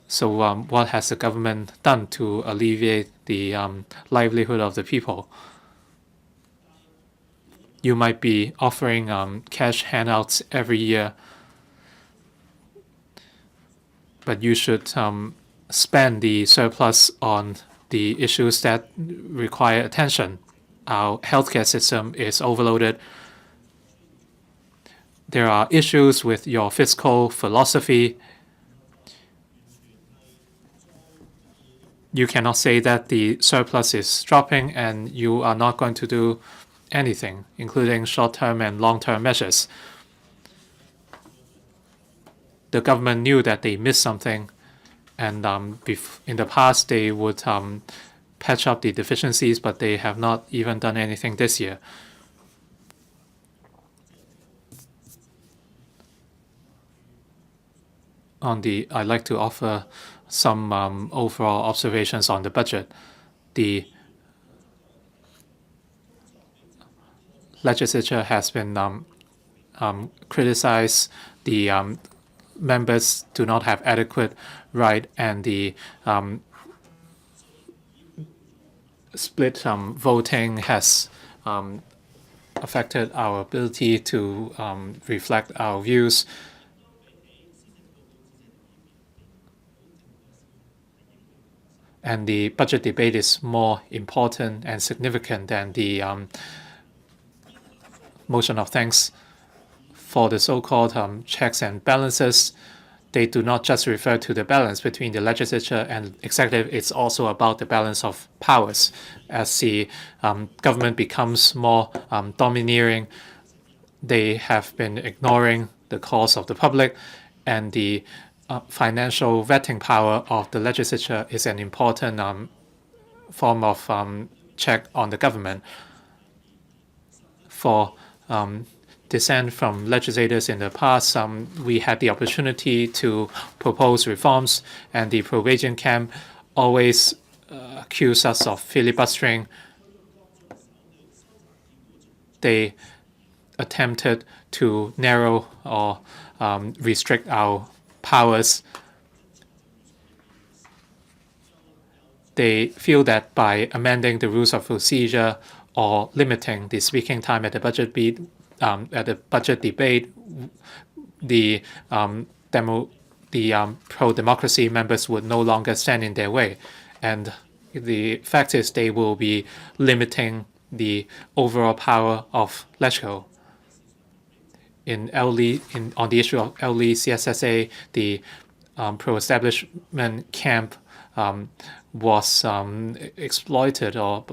So what has the government done to alleviate the livelihood of the people? You might be offering cash handouts every year, but you should spend the surplus on the issues that require attention. Our healthcare system is overloaded. There are issues with your fiscal philosophy. You cannot say that the surplus is dropping and you are not going to do anything, including short-term and long-term measures. The government knew that they missed something, and in the past they would patch up the deficiencies, but they have not even done anything this year. I'd like to offer some overall observations on the budget. The legislature has been criticized. The members do not have adequate right, and the split voting has affected our ability to reflect our views. and the budget debate is more important and significant than the motion of thanks. For the so-called checks and balances, they do not just refer to the balance between the legislature and executive. It's also about the balance of powers. As the government becomes more domineering, they have been ignoring the calls of the public, and the financial vetting power of the legislature is an important form of check on the government. For dissent from legislators in the past, we had the opportunity to propose reforms, and the probation camp always accused us of filibustering. They attempted to narrow or restrict our powers. They feel that by amending the rules of procedure or limiting the speaking time at the budget debate, the pro-democracy members would no longer stand in their way. And the fact is they will be limiting the overall power of LegCo. On the issue of LE CSSA, the pro-establishment camp was exploited or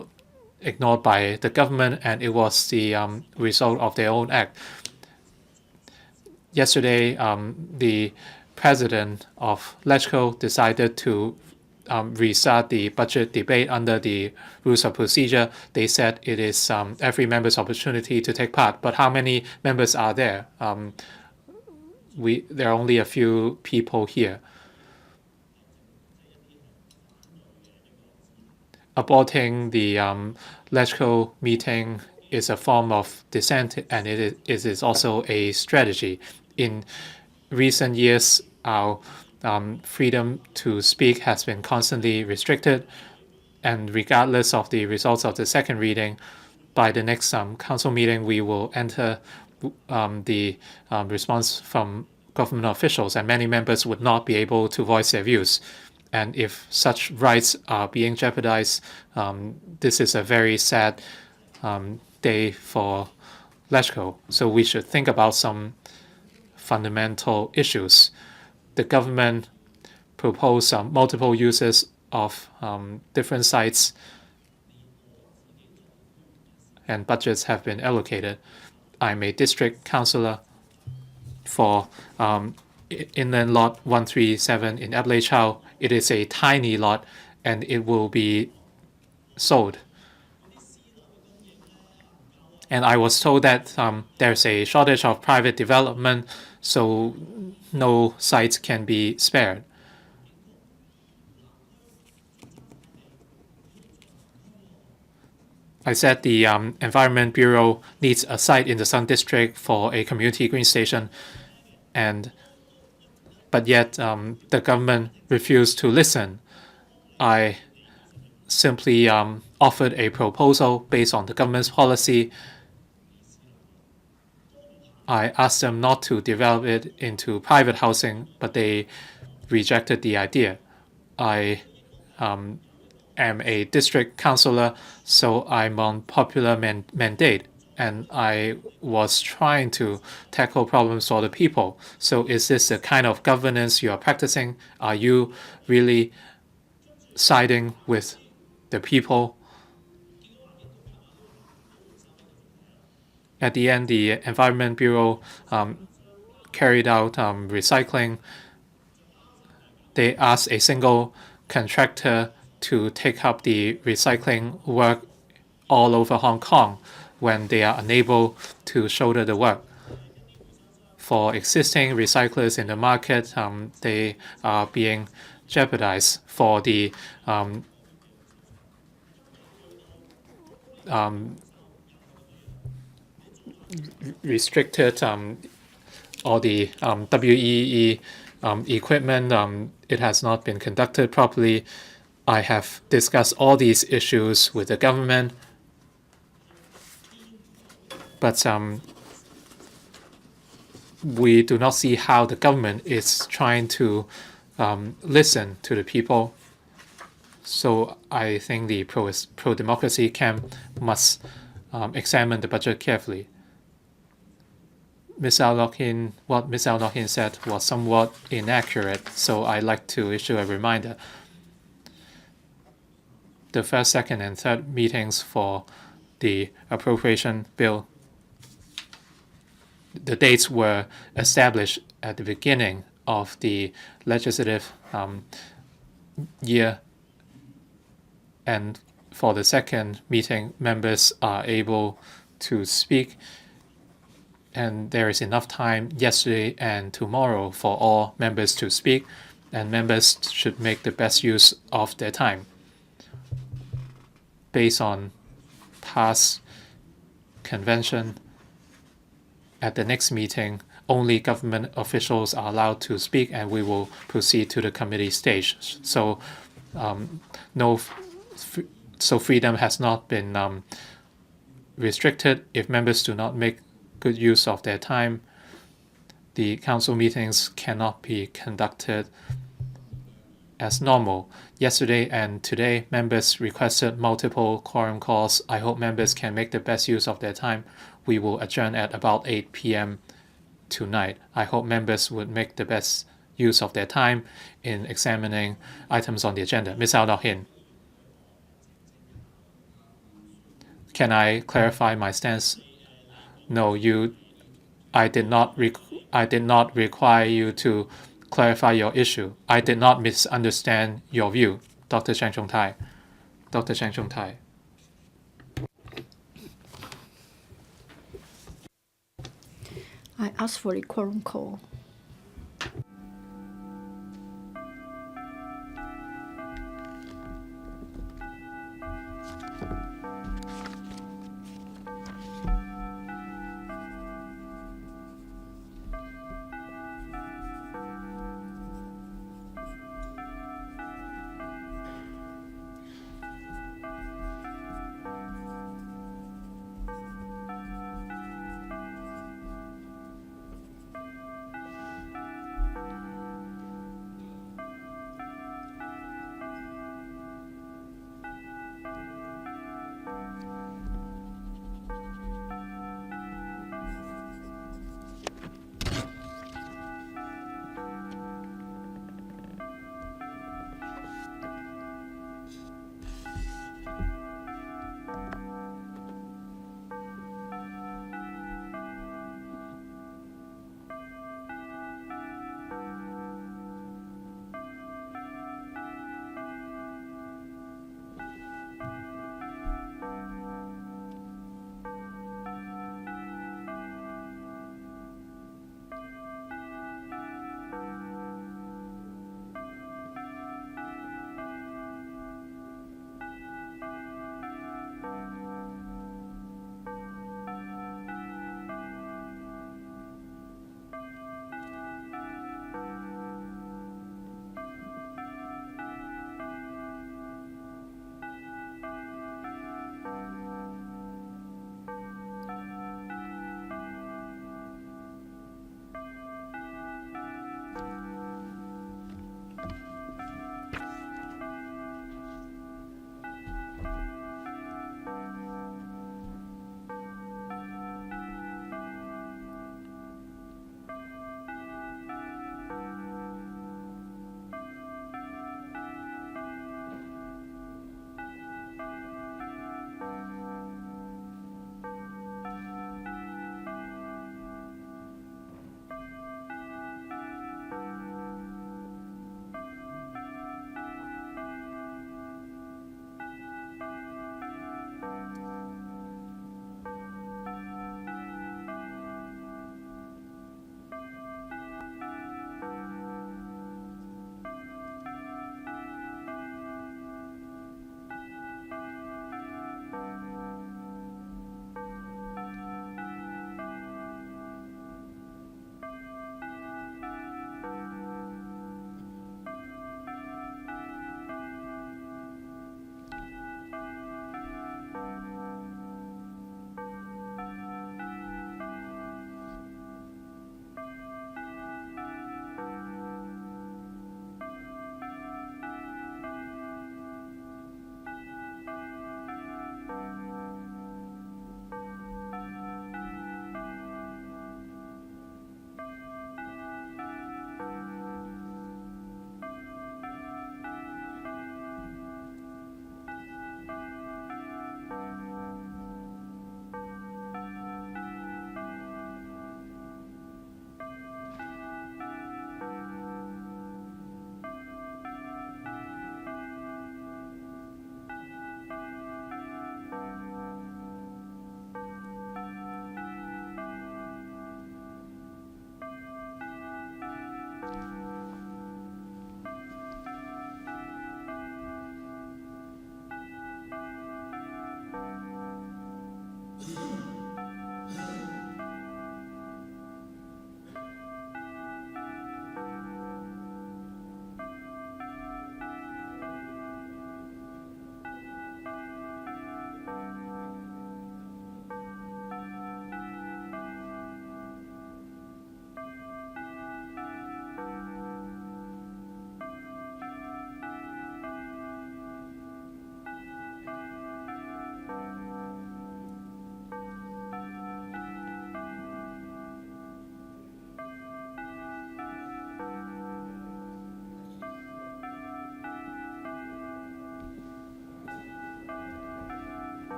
ignored by the government, and it was the result of their own act. Yesterday, the president of LegCo decided to restart the budget debate under the rules of procedure. They said it is every member's opportunity to take part. But how many members are there? There are only a few people here. Aborting the LegCo meeting is a form of dissent, and it is also a strategy. In recent years, our freedom to speak has been constantly restricted, and regardless of the results of the second reading, by the next council meeting, we will enter the response from government officials, and many members would not be able to voice their views. And if such rights are being jeopardized, this is a very sad day for LegCo. So we should think about some fundamental issues. The government proposed multiple uses of different sites, and budgets have been allocated. I'm a district councillor for Inland Lot 137 in Appropriation. It is a tiny lot, and it will be sold. And I was told that there's a shortage of private development, so no sites can be spared. I said the Environment Bureau needs a site in the Sun District for a community green station, but yet the government refused to listen. I simply offered a proposal based on the government's policy. I asked them not to develop it into private housing, but they rejected the idea. I am a district councillor, so I'm on popular mandate, and I was trying to tackle problems for the people. So is this the kind of governance you are practicing? Are you really siding with the people? At the end, the Environment Bureau carried out recycling. They asked a single contractor to take up the recycling work all over Hong Kong when they are unable to shoulder the work. For existing recyclers in the market, they are being jeopardized. For the restricted or the WEE equipment, it has not been conducted properly. I have discussed all these issues with the government, but we do not see how the government is trying to listen to the people. So I think the pro-democracy camp must examine the budget carefully. What Ms. Al-Nohin said was somewhat inaccurate, so I'd like to issue a reminder. The first, second, and third meetings for the Appropriation Bill, the dates were established at the beginning of the legislative year, and for the second meeting, members are able to speak, and there is enough time yesterday and tomorrow for all members to speak, and members should make the best use of their time. Based on past convention, at the next meeting, only government officials are allowed to speak, and we will proceed to the committee stage. So, so freedom has not been restricted. If members do not make good use of their time, the council meetings cannot be conducted as normal. Yesterday and today, members requested multiple quorum calls. I hope members can make the best use of their time. We will adjourn at about 8 p.m. tonight. I hope members would make the best use of their time in examining items on the agenda. Ms. Al-Nohin, can I clarify my stance? No, I did not require you to clarify your issue. I did not misunderstand your view, Dr. Chang Chung Tai. Dr. Chang Chung Tai. I asked for a quorum call.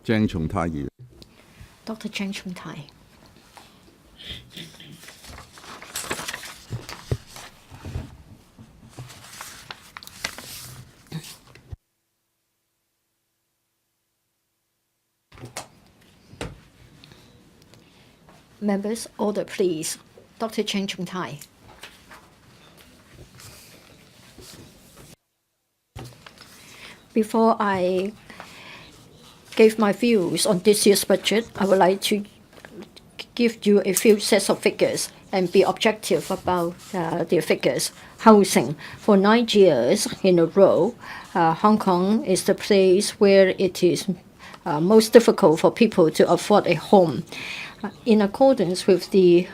鄭松泰議員。 Dr. Cheng Chung Tai. Members, order please. Dr. Cheng Chung Tai. Before I give my views on this year's budget, I would like to give you a few sets of figures and be objective about the figures. Housing. For 9 years in a row, Hong Kong is the place where it is most difficult for people to afford a home. In accordance with the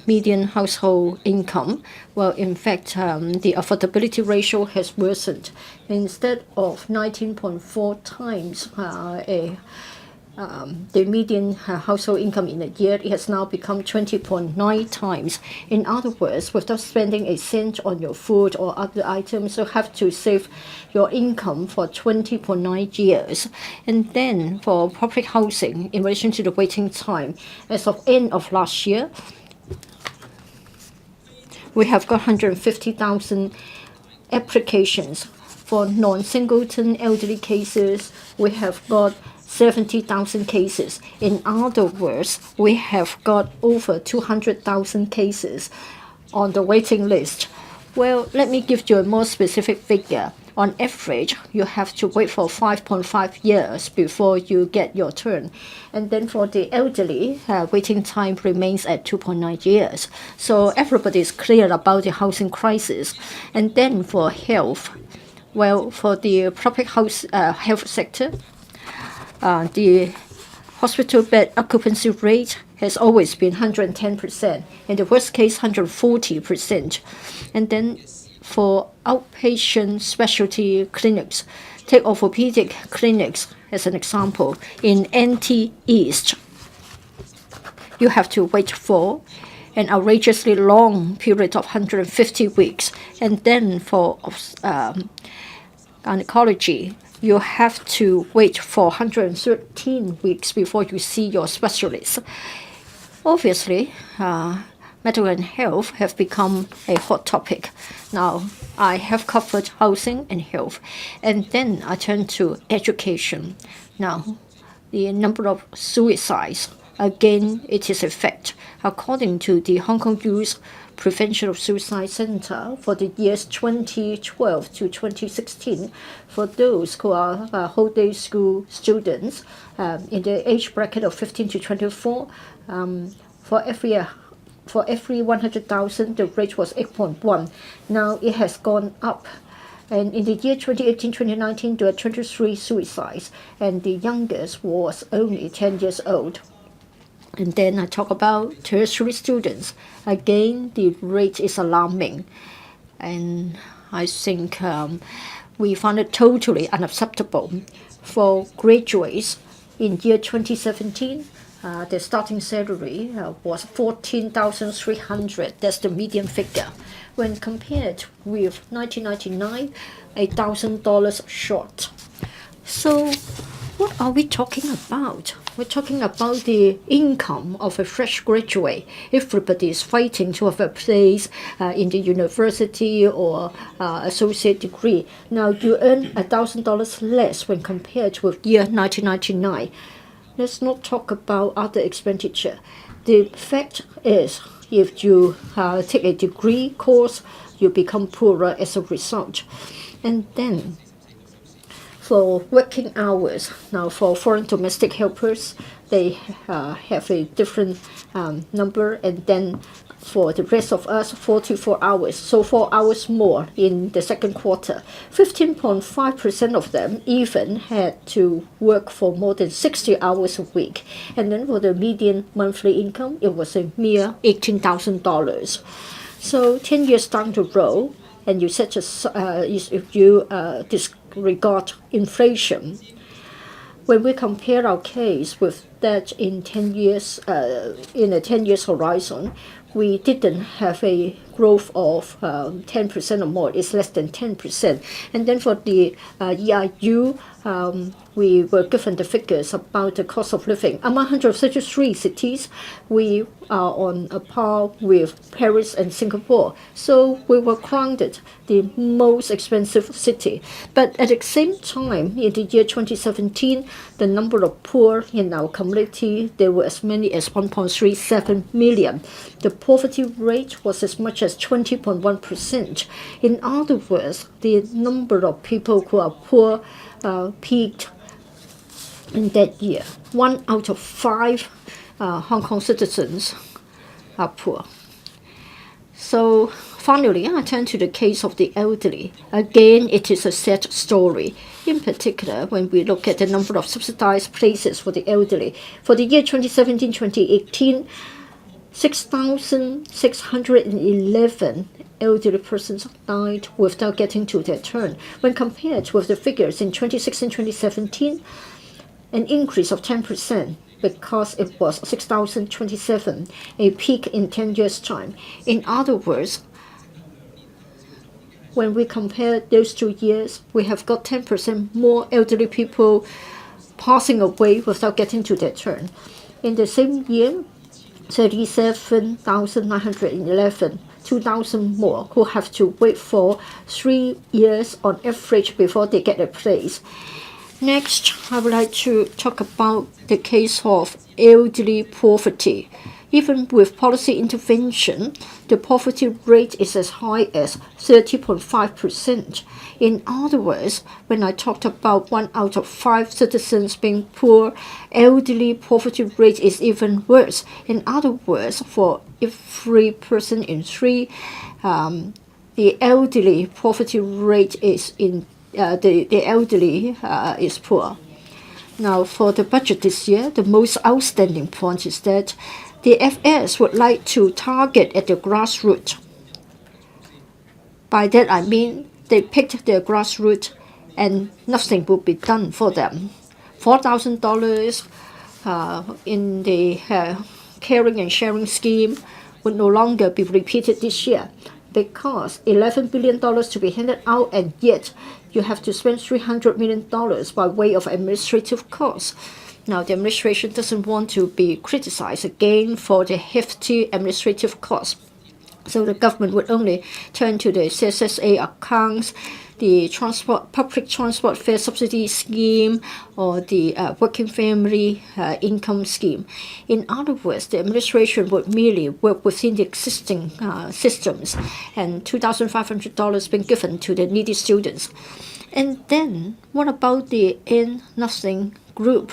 median household income, well, in fact, the affordability ratio has worsened. Instead of 19.4 times the median household income in a year, it has now become 20.9 times. In other words, without spending a cent on your food or other items, you have to save your income for 20.9 years. And then for public housing, in relation to the waiting time, as of end of last year, we have got 150,000 applications. For non-singleton elderly cases, we have got 70,000 cases. In other words, we have got over 200,000 cases on the waiting list. Well, let me give you a more specific figure. On average, you have to wait for 5.5 years before you get your turn. And then for the elderly, waiting time remains at 2.9 years. So everybody is clear about the housing crisis. And then for health, well, for the public health sector, the hospital bed occupancy rate has always been 110%, in the worst case 140%. And then for outpatient specialty clinics, take orthopedic clinics as an example. In NT East, you have to wait for an outrageously long period of 150 weeks. And then for gynecology, you have to wait for 113 weeks before you see your specialist. Obviously, medical and health have become a hot topic. Now, I have covered housing and health, and then I turn to education. Now, the number of suicides, again, it is a fact. According to the Hong Kong Youth Prevention of Suicide Center, for the years 2012 to 2016, for those who are whole day school students in the age bracket of 15 to 24, for every 100,000, the rate was 8.1. Now it has gone up. And in the year 2018-2019, there were 23 suicides, and the youngest was only 10 years old. And then I talk about tertiary students. Again, the rate is alarming. And I think we found it totally unacceptable. For graduates, in year 2017, the starting salary was 14,300. That's the median figure. When compared with 1999, $1,000 short. So what are we talking about? We're talking about the income of a fresh graduate. Everybody is fighting to have a place in the university or associate degree. Now you earn $1,000 less when compared with year 1999. Let's not talk about other expenditure. The fact is, if you take a degree course, you become poorer as a result. And then For working hours, now for foreign domestic helpers, they have a different number, and then for the rest of us, 44 hours, so 4 hours more in the second quarter. 15.5% of them even had to work for more than 60 hours a week. And then for the median monthly income, it was a mere $18,000. So 10 years down the road, and you set if you disregard inflation, when we compare our case with that in 10 years, in a 10 years horizon, we didn't have a growth of 10% or more. It's less than 10%. And then for the EIU, we were given the figures about the cost of living. Among 133 cities, we are on a par with Paris and Singapore. So we were crowned the most expensive city. But at the same time, in the year 2017, the number of poor in our community, there were as many as 1.37 million. The poverty rate was as much as 20.1%. In other words, the number of people who are poor peaked in that year. 1 out of 5 Hong Kong citizens are poor. So finally, I turn to the case of the elderly. Again, it is a sad story. In particular, when we look at the number of subsidized places for the elderly. For the year 2017-2018, 6,611 elderly persons died without getting to their turn. When compared with the figures in 2016-2017, an increase of 10%, because it was 6,027, a peak in 10 years' time. In other words, when we compare those 2 years, we have got 10% more elderly people passing away without getting to their turn. In the same year, 37,911, 2,000 more who have to wait for 3 years on average before they get a place. Next, I would like to talk about the case of elderly poverty. Even with policy intervention, the poverty rate is as high as 30.5%. In other words, when I talked about 1 out of 5 citizens being poor, elderly poverty rate is even worse. In other words, for every person in 3, the elderly poverty rate is the elderly is poor. Now, for the budget this year, the most outstanding point is that the FS would like to target at the grassroots. By that I mean they picked their grassroots and nothing will be done for them. $4,000 in the caring and sharing scheme would no longer be repeated this year, because $11 billion to be handed out, and yet you have to spend $300 million by way of administrative costs. Now, the administration doesn't want to be criticized again for the hefty administrative costs. So the government would only turn to the CSSA accounts, the public transport fare subsidy scheme, or the working family income scheme. In other words, the administration would merely work within the existing systems, and $2,500 being given to the needy students. And then, what about the N Nothing group?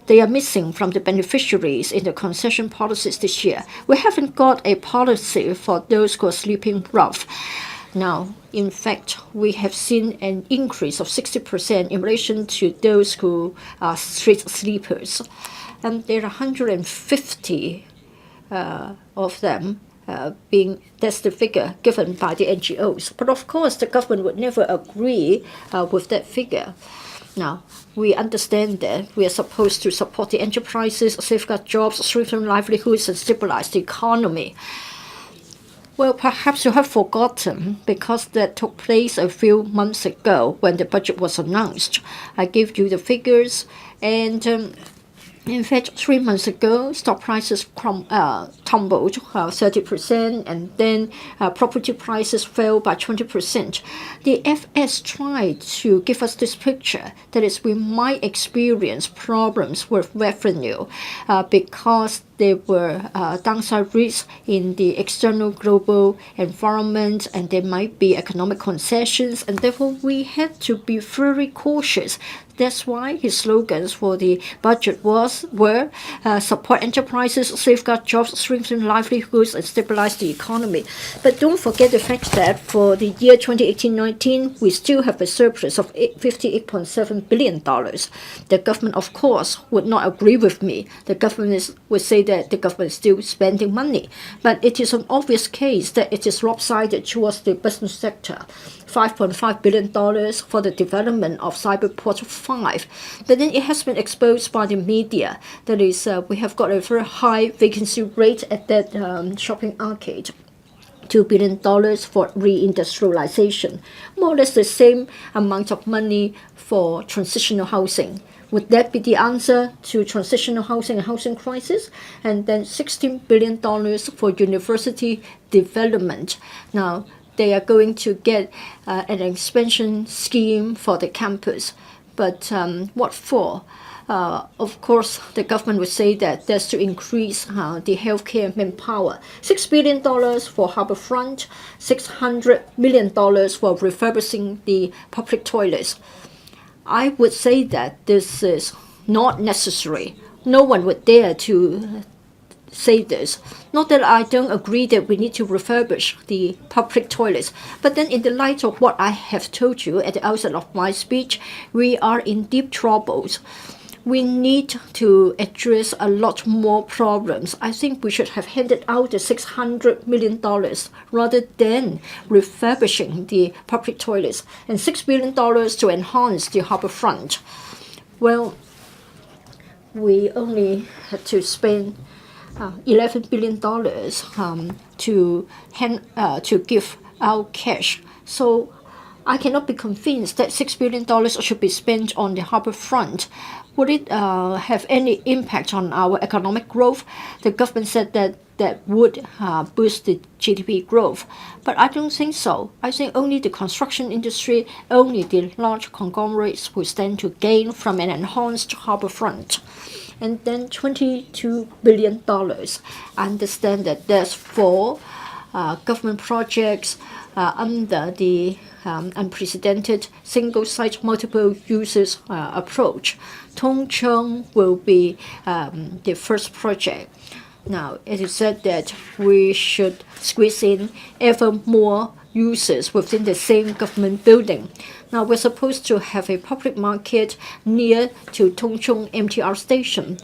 They are missing from the beneficiaries in the concession policies this year. We haven't got a policy for those who are sleeping rough. Now, in fact, we have seen an increase of 60% in relation to those who are street sleepers. And there are 150 of them that's the figure given by the NGOs. But of course, the government would never agree with that figure. Now, we understand that we are supposed to support the enterprises, safeguard jobs, strengthen livelihoods, and stabilize the economy. Well, perhaps you have forgotten, because that took place a few months ago when the budget was announced. I gave you the figures, and In fact, 3 months ago, stock prices tumbled 30%, and then property prices fell by 20%. The FS tried to give us this picture. That is, we might experience problems with revenue because there were downside risks in the external global environment, and there might be economic concessions, and therefore we had to be very cautious. That's why his slogans for the budget were support enterprises, safeguard jobs, strengthen livelihoods, and stabilize the economy. But don't forget the fact that for the year 2018-19, we still have a surplus of $58.7 billion. The government, of course, would not agree with me. The government would say that the government is still spending money. But it is an obvious case that it is lopsided towards the business sector. $5.5 billion for the development of Cyberport 5. But then it has been exposed by the media. That is, we have got a very high vacancy rate at that shopping arcade. $2 billion for reindustrialization. More or less the same amount of money for transitional housing. Would that be the answer to transitional housing and housing crisis? And then $16 billion for university development. Now, they are going to get an expansion scheme for the campus. But what for? Of course, the government would say that that's to increase the healthcare manpower. $6 billion for harbourfront, $600 million for refurbishing the public toilets. I would say that this is not necessary. No one would dare to say this. Not that I don't agree that we need to refurbish the public toilets, but then in the light of what I have told you at the outset of my speech, we are in deep troubles. We need to address a lot more problems. I think we should have handed out the $600 million rather than refurbishing the public toilets, and $6 billion to enhance the harbourfront. Well, we only had to spend $11 billion to give out cash. So I cannot be convinced that $6 billion should be spent on the harbourfront. Would it have any impact on our economic growth? The government said that would boost the GDP growth. But I don't think so. I think only the construction industry, only the large conglomerates will stand to gain from an enhanced harbourfront. And then $22 billion. I understand that that's for government projects under the unprecedented single-site multiple users approach. Tongcheng will be the first project. Now, it is said that we should squeeze in ever more users within the same government building. Now, we're supposed to have a public market near to Tongcheng MTR station.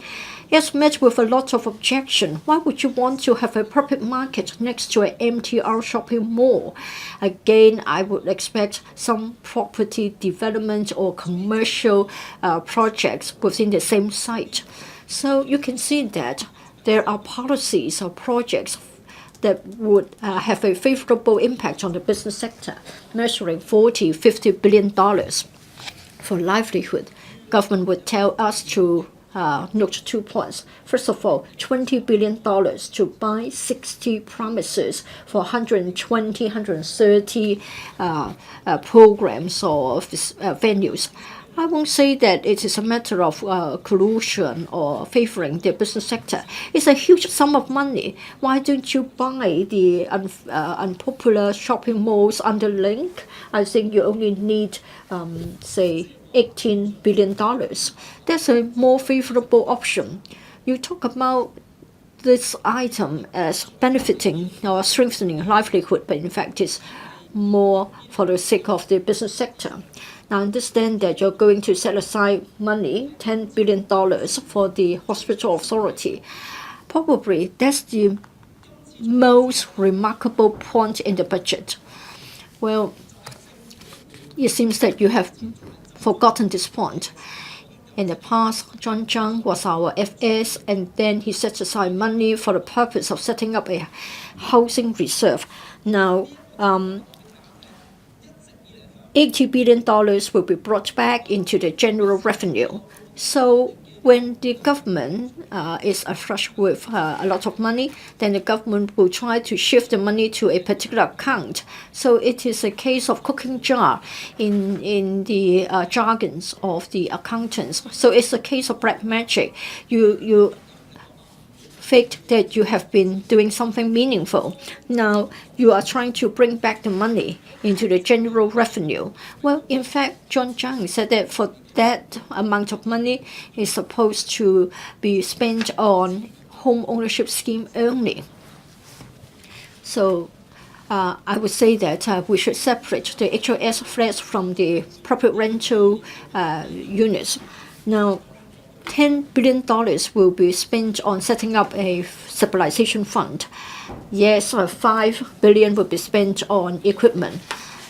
It's met with a lot of objection. Why would you want to have a public market next to an MTR shopping mall? Again, I would expect some property development or commercial projects within the same site. So you can see that there are policies or projects that would have a favorable impact on the business sector, measuring $40–50 billion. For livelihood, government would tell us to note 2 points. First of all, $20 billion to buy 60 premises for 120, 130 programs or venues. I won't say that it is a matter of collusion or favoring the business sector. It's a huge sum of money. Why don't you buy the unpopular shopping malls under Link? I think you only need, say, $18 billion. That's a more favorable option. You talk about this item as benefiting or strengthening livelihood, but in fact it's more for the sake of the business sector. Now, I understand that you're going to set aside money, $10 billion for the hospital authority. Probably that's the most remarkable point in the budget. Well, it seems that you have forgotten this point. In the past, John Zhang was our FS, and then he set aside money for the purpose of setting up a housing reserve. Now, $80 billion will be brought back into the general revenue. So when the government is flush with a lot of money, then the government will try to shift the money to a particular account. So it is a case of cooking jar in the jargons of the accountants. So it's a case of black magic. You faked that you have been doing something meaningful. Now you are trying to bring back the money into the general revenue. Well, in fact, John Zhang said that for that amount of money is supposed to be spent on home ownership scheme only. So I would say that we should separate the HOS flats from the public rental units. Now, $10 billion will be spent on setting up a stabilization fund. Yes, $5 billion will be spent on equipment.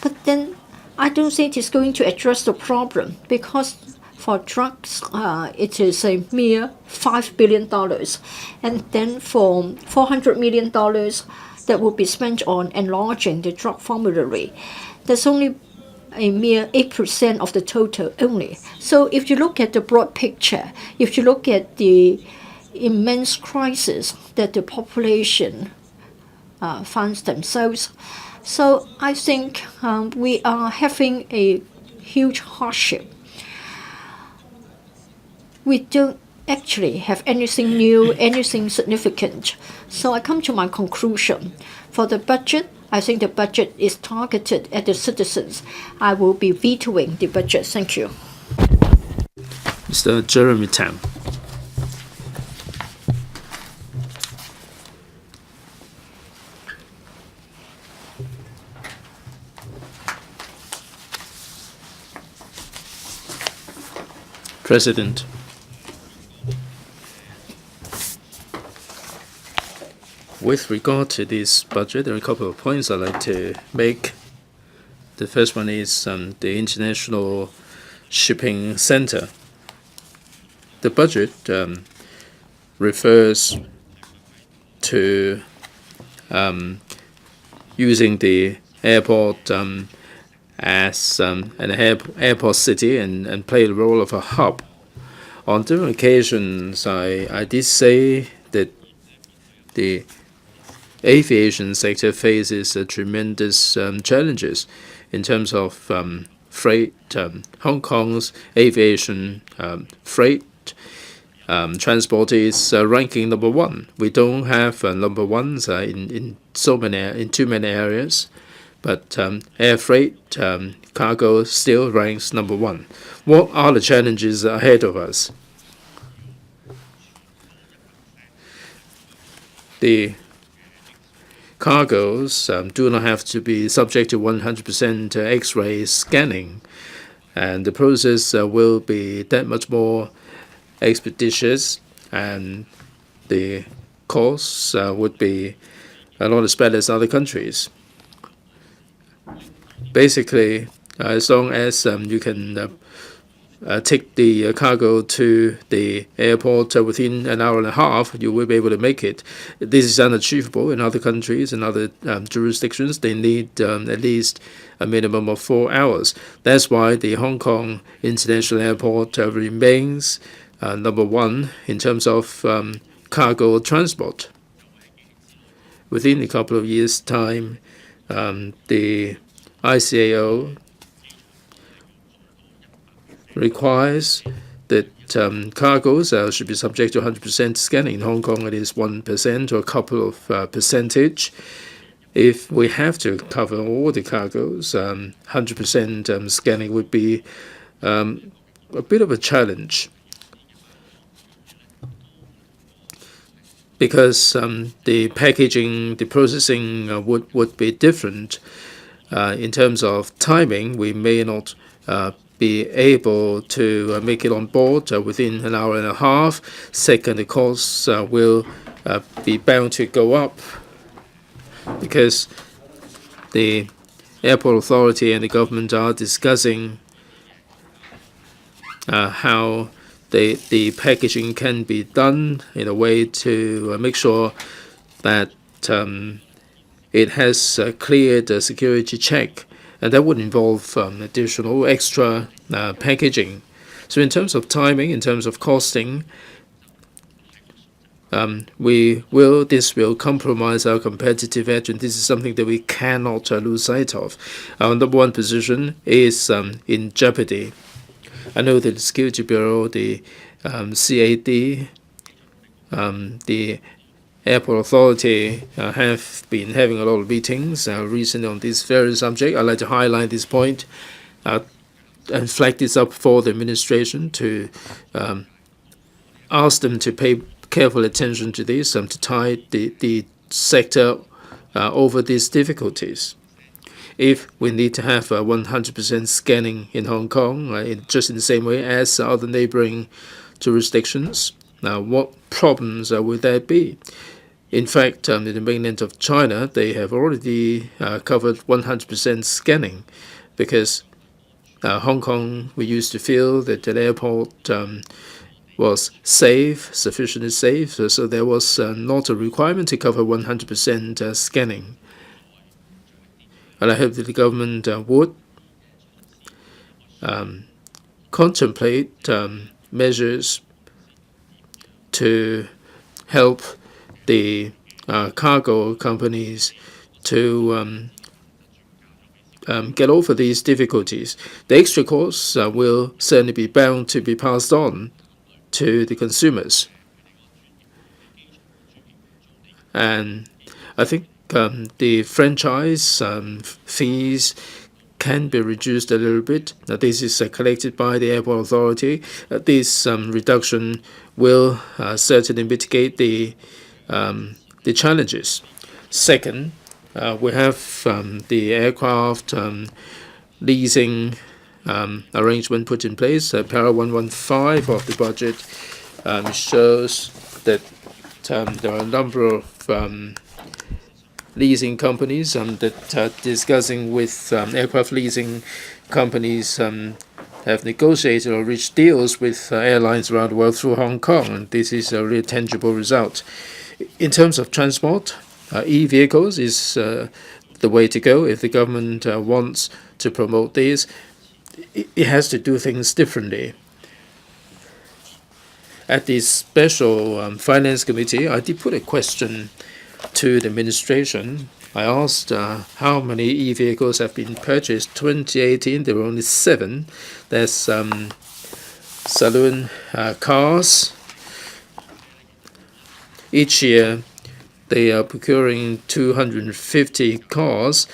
But then I don't think it's going to address the problem, because for drugs, it is a mere $5 billion. And then for $400 million that will be spent on enlarging the drug formulary, there's only a mere 8% of the total only. So if you look at the broad picture, if you look at the immense crisis that the population finds themselves, so I think we are having a huge hardship. We don't actually have anything new, anything significant. So I come to my conclusion. For the budget, I think the budget is targeted at the citizens. I will be vetoing the budget. Thank you. Mr. Jeremy Tam. President. With regard to this budget, there are a couple of points I'd like to make. The first one is the International Shipping Center. The budget refers to using the airport as an airport city and play the role of a hub. On different occasions, I did say that the aviation sector faces tremendous challenges in terms of freight. Hong Kong's aviation freight transport is ranking number one. We don't have number ones in too many areas, but air freight cargo still ranks number one. What are the challenges ahead of us? The cargoes do not have to be subject to 100% X-ray scanning, and the process will be that much more expeditious, and the costs would be not as bad as other countries. Basically, as long as you can take the cargo to the airport within an hour and a half, you will be able to make it. This is unachievable in other countries and other jurisdictions. They need at least a minimum of 4 hours. That's why the Hong Kong International Airport remains number one in terms of cargo transport. Within a couple of years' time, the ICAO requires that cargoes should be subject to 100% scanning. In Hong Kong, it is 1% or a couple of percentage. If we have to cover all the cargoes, 100% scanning would be a bit of a challenge, because the packaging, the processing would be different. In terms of timing, we may not be able to make it on board within an hour and a half. Second, the costs will be bound to go up, because the airport authority and the government are discussing how the packaging can be done in a way to make sure that it has cleared a security check, and that would involve additional extra packaging. So in terms of timing, in terms of costing, this will compromise our competitive edge, and this is something that we cannot lose sight of. Our number one position is in jeopardy. I know that the Security Bureau, the CAD, the Airport Authority have been having a lot of meetings recently on this very subject. I'd like to highlight this point and flag this up for the administration to ask them to pay careful attention to this, to tide the sector over these difficulties. If we need to have 100% scanning in Hong Kong, just in the same way as other neighboring jurisdictions, now what problems would there be? In fact, in the mainland of China, they have already covered 100% scanning, because Hong Kong, we used to feel that the airport was safe, sufficiently safe, so there was not a requirement to cover 100% scanning. And I hope that the government would contemplate measures to help the cargo companies to get over these difficulties. The extra costs will certainly be bound to be passed on to the consumers. And I think the franchise fees can be reduced a little bit. Now, this is collected by the Airport Authority. This reduction will certainly mitigate the challenges. Second, we have the aircraft leasing arrangement put in place. Para 115 of the budget shows that there are a number of leasing companies that are discussing with aircraft leasing companies have negotiated or reached deals with airlines around the world through Hong Kong, and this is a really tangible result. In terms of transport, e-vehicles is the way to go. If the government wants to promote these, it has to do things differently. At the special finance committee, I did put a question to the administration. I asked how many e-vehicles have been purchased. 2018, there were only 7. There's saloon cars. Each year, they are procuring 250 cars.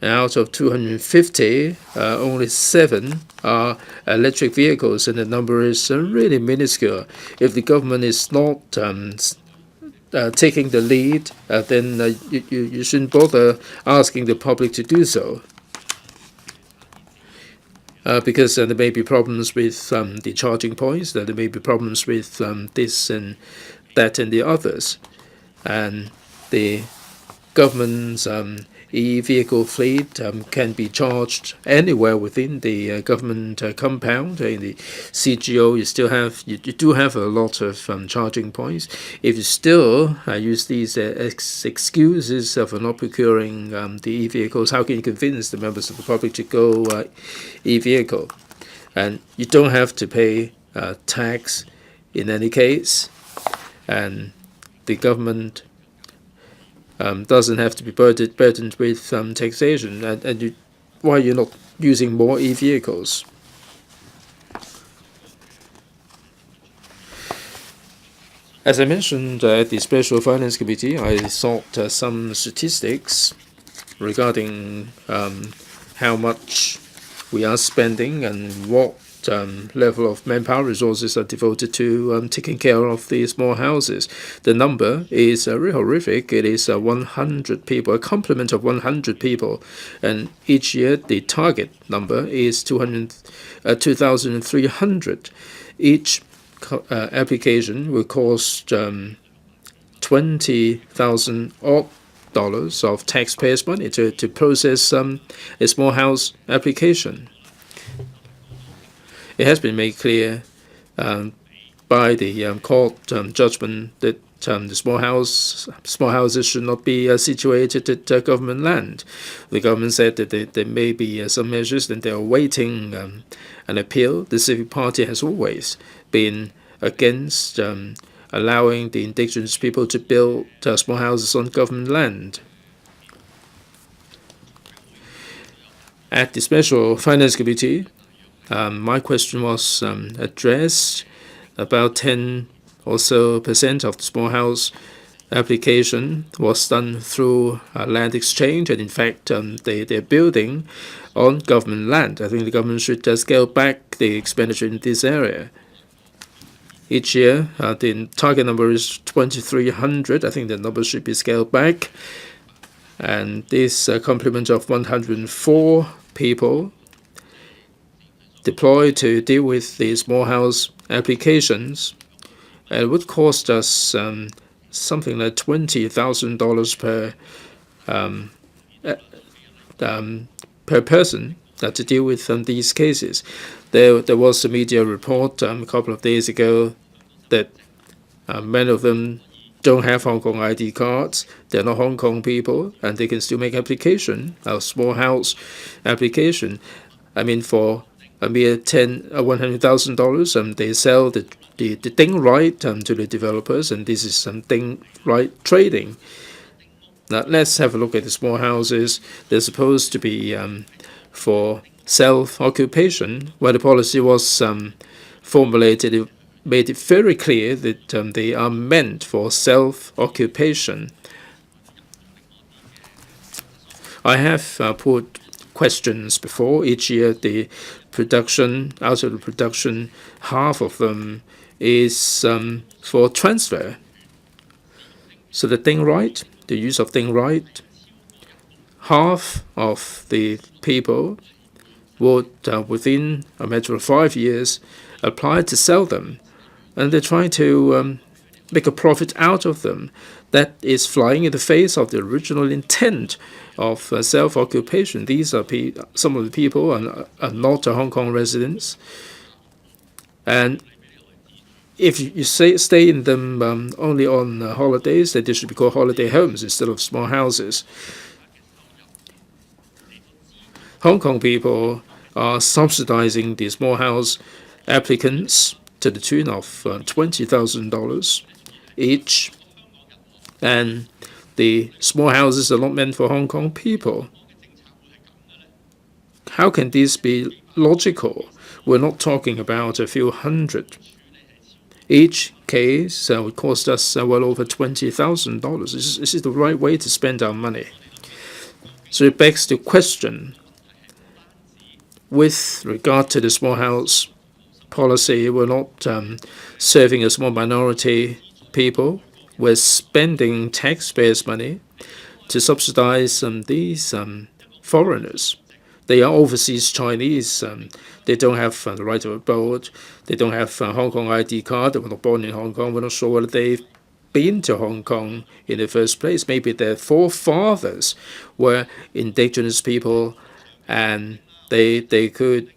Out of 250, only 7 are electric vehicles, and the number is really minuscule. If the government is not taking the lead, then you shouldn't bother asking the public to do so. Because there may be problems with the charging points, there may be problems with this and that and the others. And the government's e-vehicle fleet can be charged anywhere within the government compound. In the CGO, you do have a lot of charging points. If you still use these excuses for not procuring the e-vehicles, how can you convince the members of the public to go e-vehicle? And you don't have to pay tax in any case, and the government doesn't have to be burdened with taxation. And why are you not using more e-vehicles? As I mentioned at the Special Finance Committee, I sought some statistics regarding how much we are spending and what level of manpower resources are devoted to taking care of the small houses. The number is really horrific. It is 100 people, a complement of 100 people, and each year the target number is 2,300. Each application will cost $20,000 of taxpayers' money to process a small house application. It has been made clear by the court judgment that the small houses should not be situated at government land. The government said that there may be some measures, and they are awaiting an appeal. The Civic Party has always been against allowing the indigenous people to build small houses on government land. At the Special Finance Committee, my question was addressed. About 10% or so of the small house application was done through land exchange, and in fact, they're building on government land. I think the government should scale back the expenditure in this area. Each year, the target number is 2,300. I think the number should be scaled back. And this complement of 104 people deployed to deal with the small house applications, it would cost us something like $20,000 per person to deal with these cases. There was a media report a couple of days ago that many of them don't have Hong Kong ID cards. They're not Hong Kong people, and they can still make application, a small house application. I mean, for a mere $100,000, they sell the ding right to the developers, and this is some ding right trading. Now let's have a look at the small houses. They're supposed to be for self-occupation. When the policy was formulated, it made it very clear that they are meant for self-occupation. I have put questions before. Each year, the production, out of the production, half of them is for transfer. So the ding right, the use of ding right, half of the people would, within a matter of 5 years, apply to sell them. And they're trying to make a profit out of them. That is flying in the face of the original intent of self-occupation. These are some of the people are not Hong Kong residents. And if you stay in them only on holidays, then they should be called holiday homes instead of small houses. Hong Kong people are subsidizing the small house applicants to the tune of $20,000 each. And the small houses are not meant for Hong Kong people. How can this be logical? We're not talking about a few hundred. Each case would cost us well over $20,000. This is the right way to spend our money. So it begs the question, with regard to the small house policy, we're not serving a small minority people. We're spending taxpayers' money to subsidize these foreigners. They are overseas Chinese. They don't have the right of abode. They don't have Hong Kong ID card. They were not born in Hong Kong. We're not sure whether they've been to Hong Kong in the first place. Maybe their forefathers were indigenous people, and they could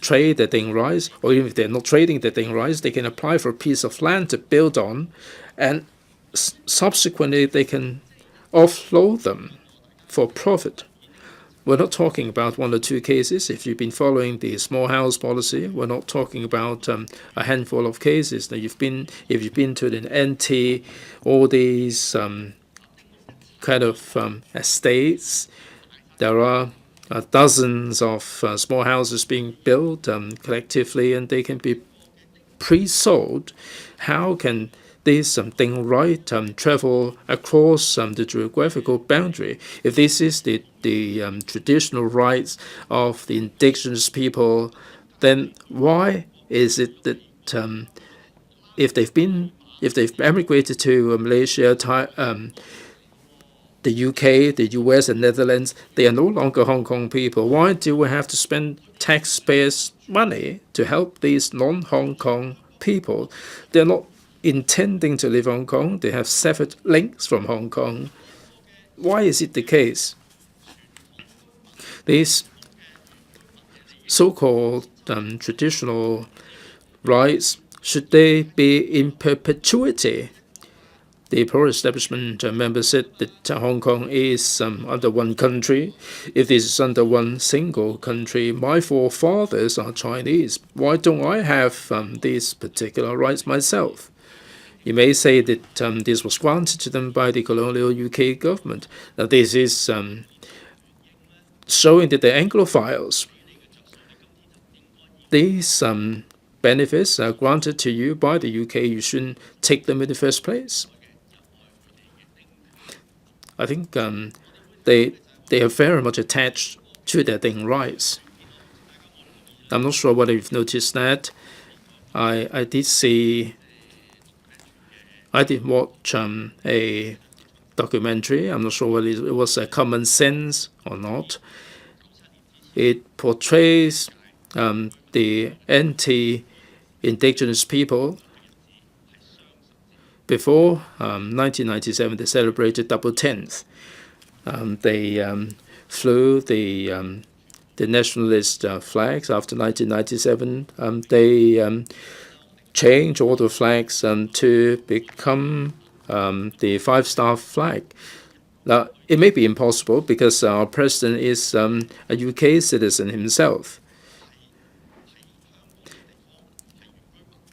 trade the ding rice, or even if they're not trading the ding rice, they can apply for a piece of land to build on, and subsequently they can offload them for profit. We're not talking about 1 or 2 cases. If you've been following the small house policy, we're not talking about a handful of cases. Now, if you've been to the NT, all these kind of estates, there are dozens of small houses being built collectively, and they can be pre-sold. How can this ding right travel across the geographical boundary? If this is the traditional rights of the indigenous people, then why is it that if they've emigrated to Malaysia, the UK, the US, and Netherlands, they are no longer Hong Kong people? Why do we have to spend taxpayers' money to help these non-Hong Kong people? They're not intending to live in Hong Kong. They have severed links from Hong Kong. Why is it the case? These so-called traditional rights, should they be in perpetuity? the pro-establishment member said that Hong Kong is under one country. If this is under one single country, my forefathers are Chinese. Why don't I have these particular rights myself? You may say that this was granted to them by the colonial UK government. Now, this is showing that they're Anglophiles. These benefits are granted to you by the UK. You shouldn't take them in the first place. I think they are very much attached to their Ding rights. I'm not sure whether you've noticed that. I did watch a documentary. I'm not sure whether it was a Common Sense or not. It portrays the anti-indigenous people. Before 1997, they celebrated Double Tenth. They flew the nationalist flags. After 1997, they changed all the flags to become the five-star flag. Now, it may be impossible because our president is a UK citizen himself.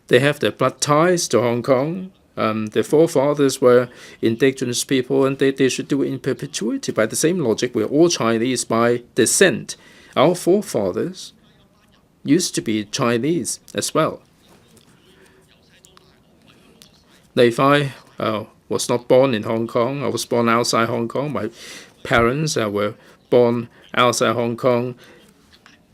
They have their blood ties to Hong Kong. Their forefathers were indigenous people, and they should do it in perpetuity. By the same logic, we're all Chinese by descent. Our forefathers used to be Chinese as well. Now, if I was not born in Hong Kong, I was born outside Hong Kong, my parents were born outside Hong Kong,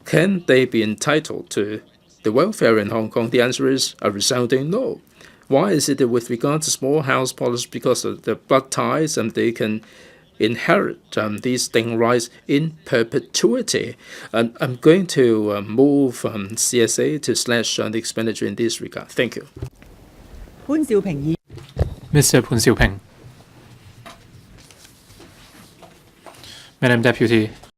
can they be entitled to the welfare in Hong Kong? The answer is a resounding no. Why is it that with regard to small house policy, because of the blood ties, and they can inherit these Ding rights in perpetuity? I'm going to move CSA to slash the expenditure in this regard. Thank you. Mr. Poon Siu Ping. Madam Deputy,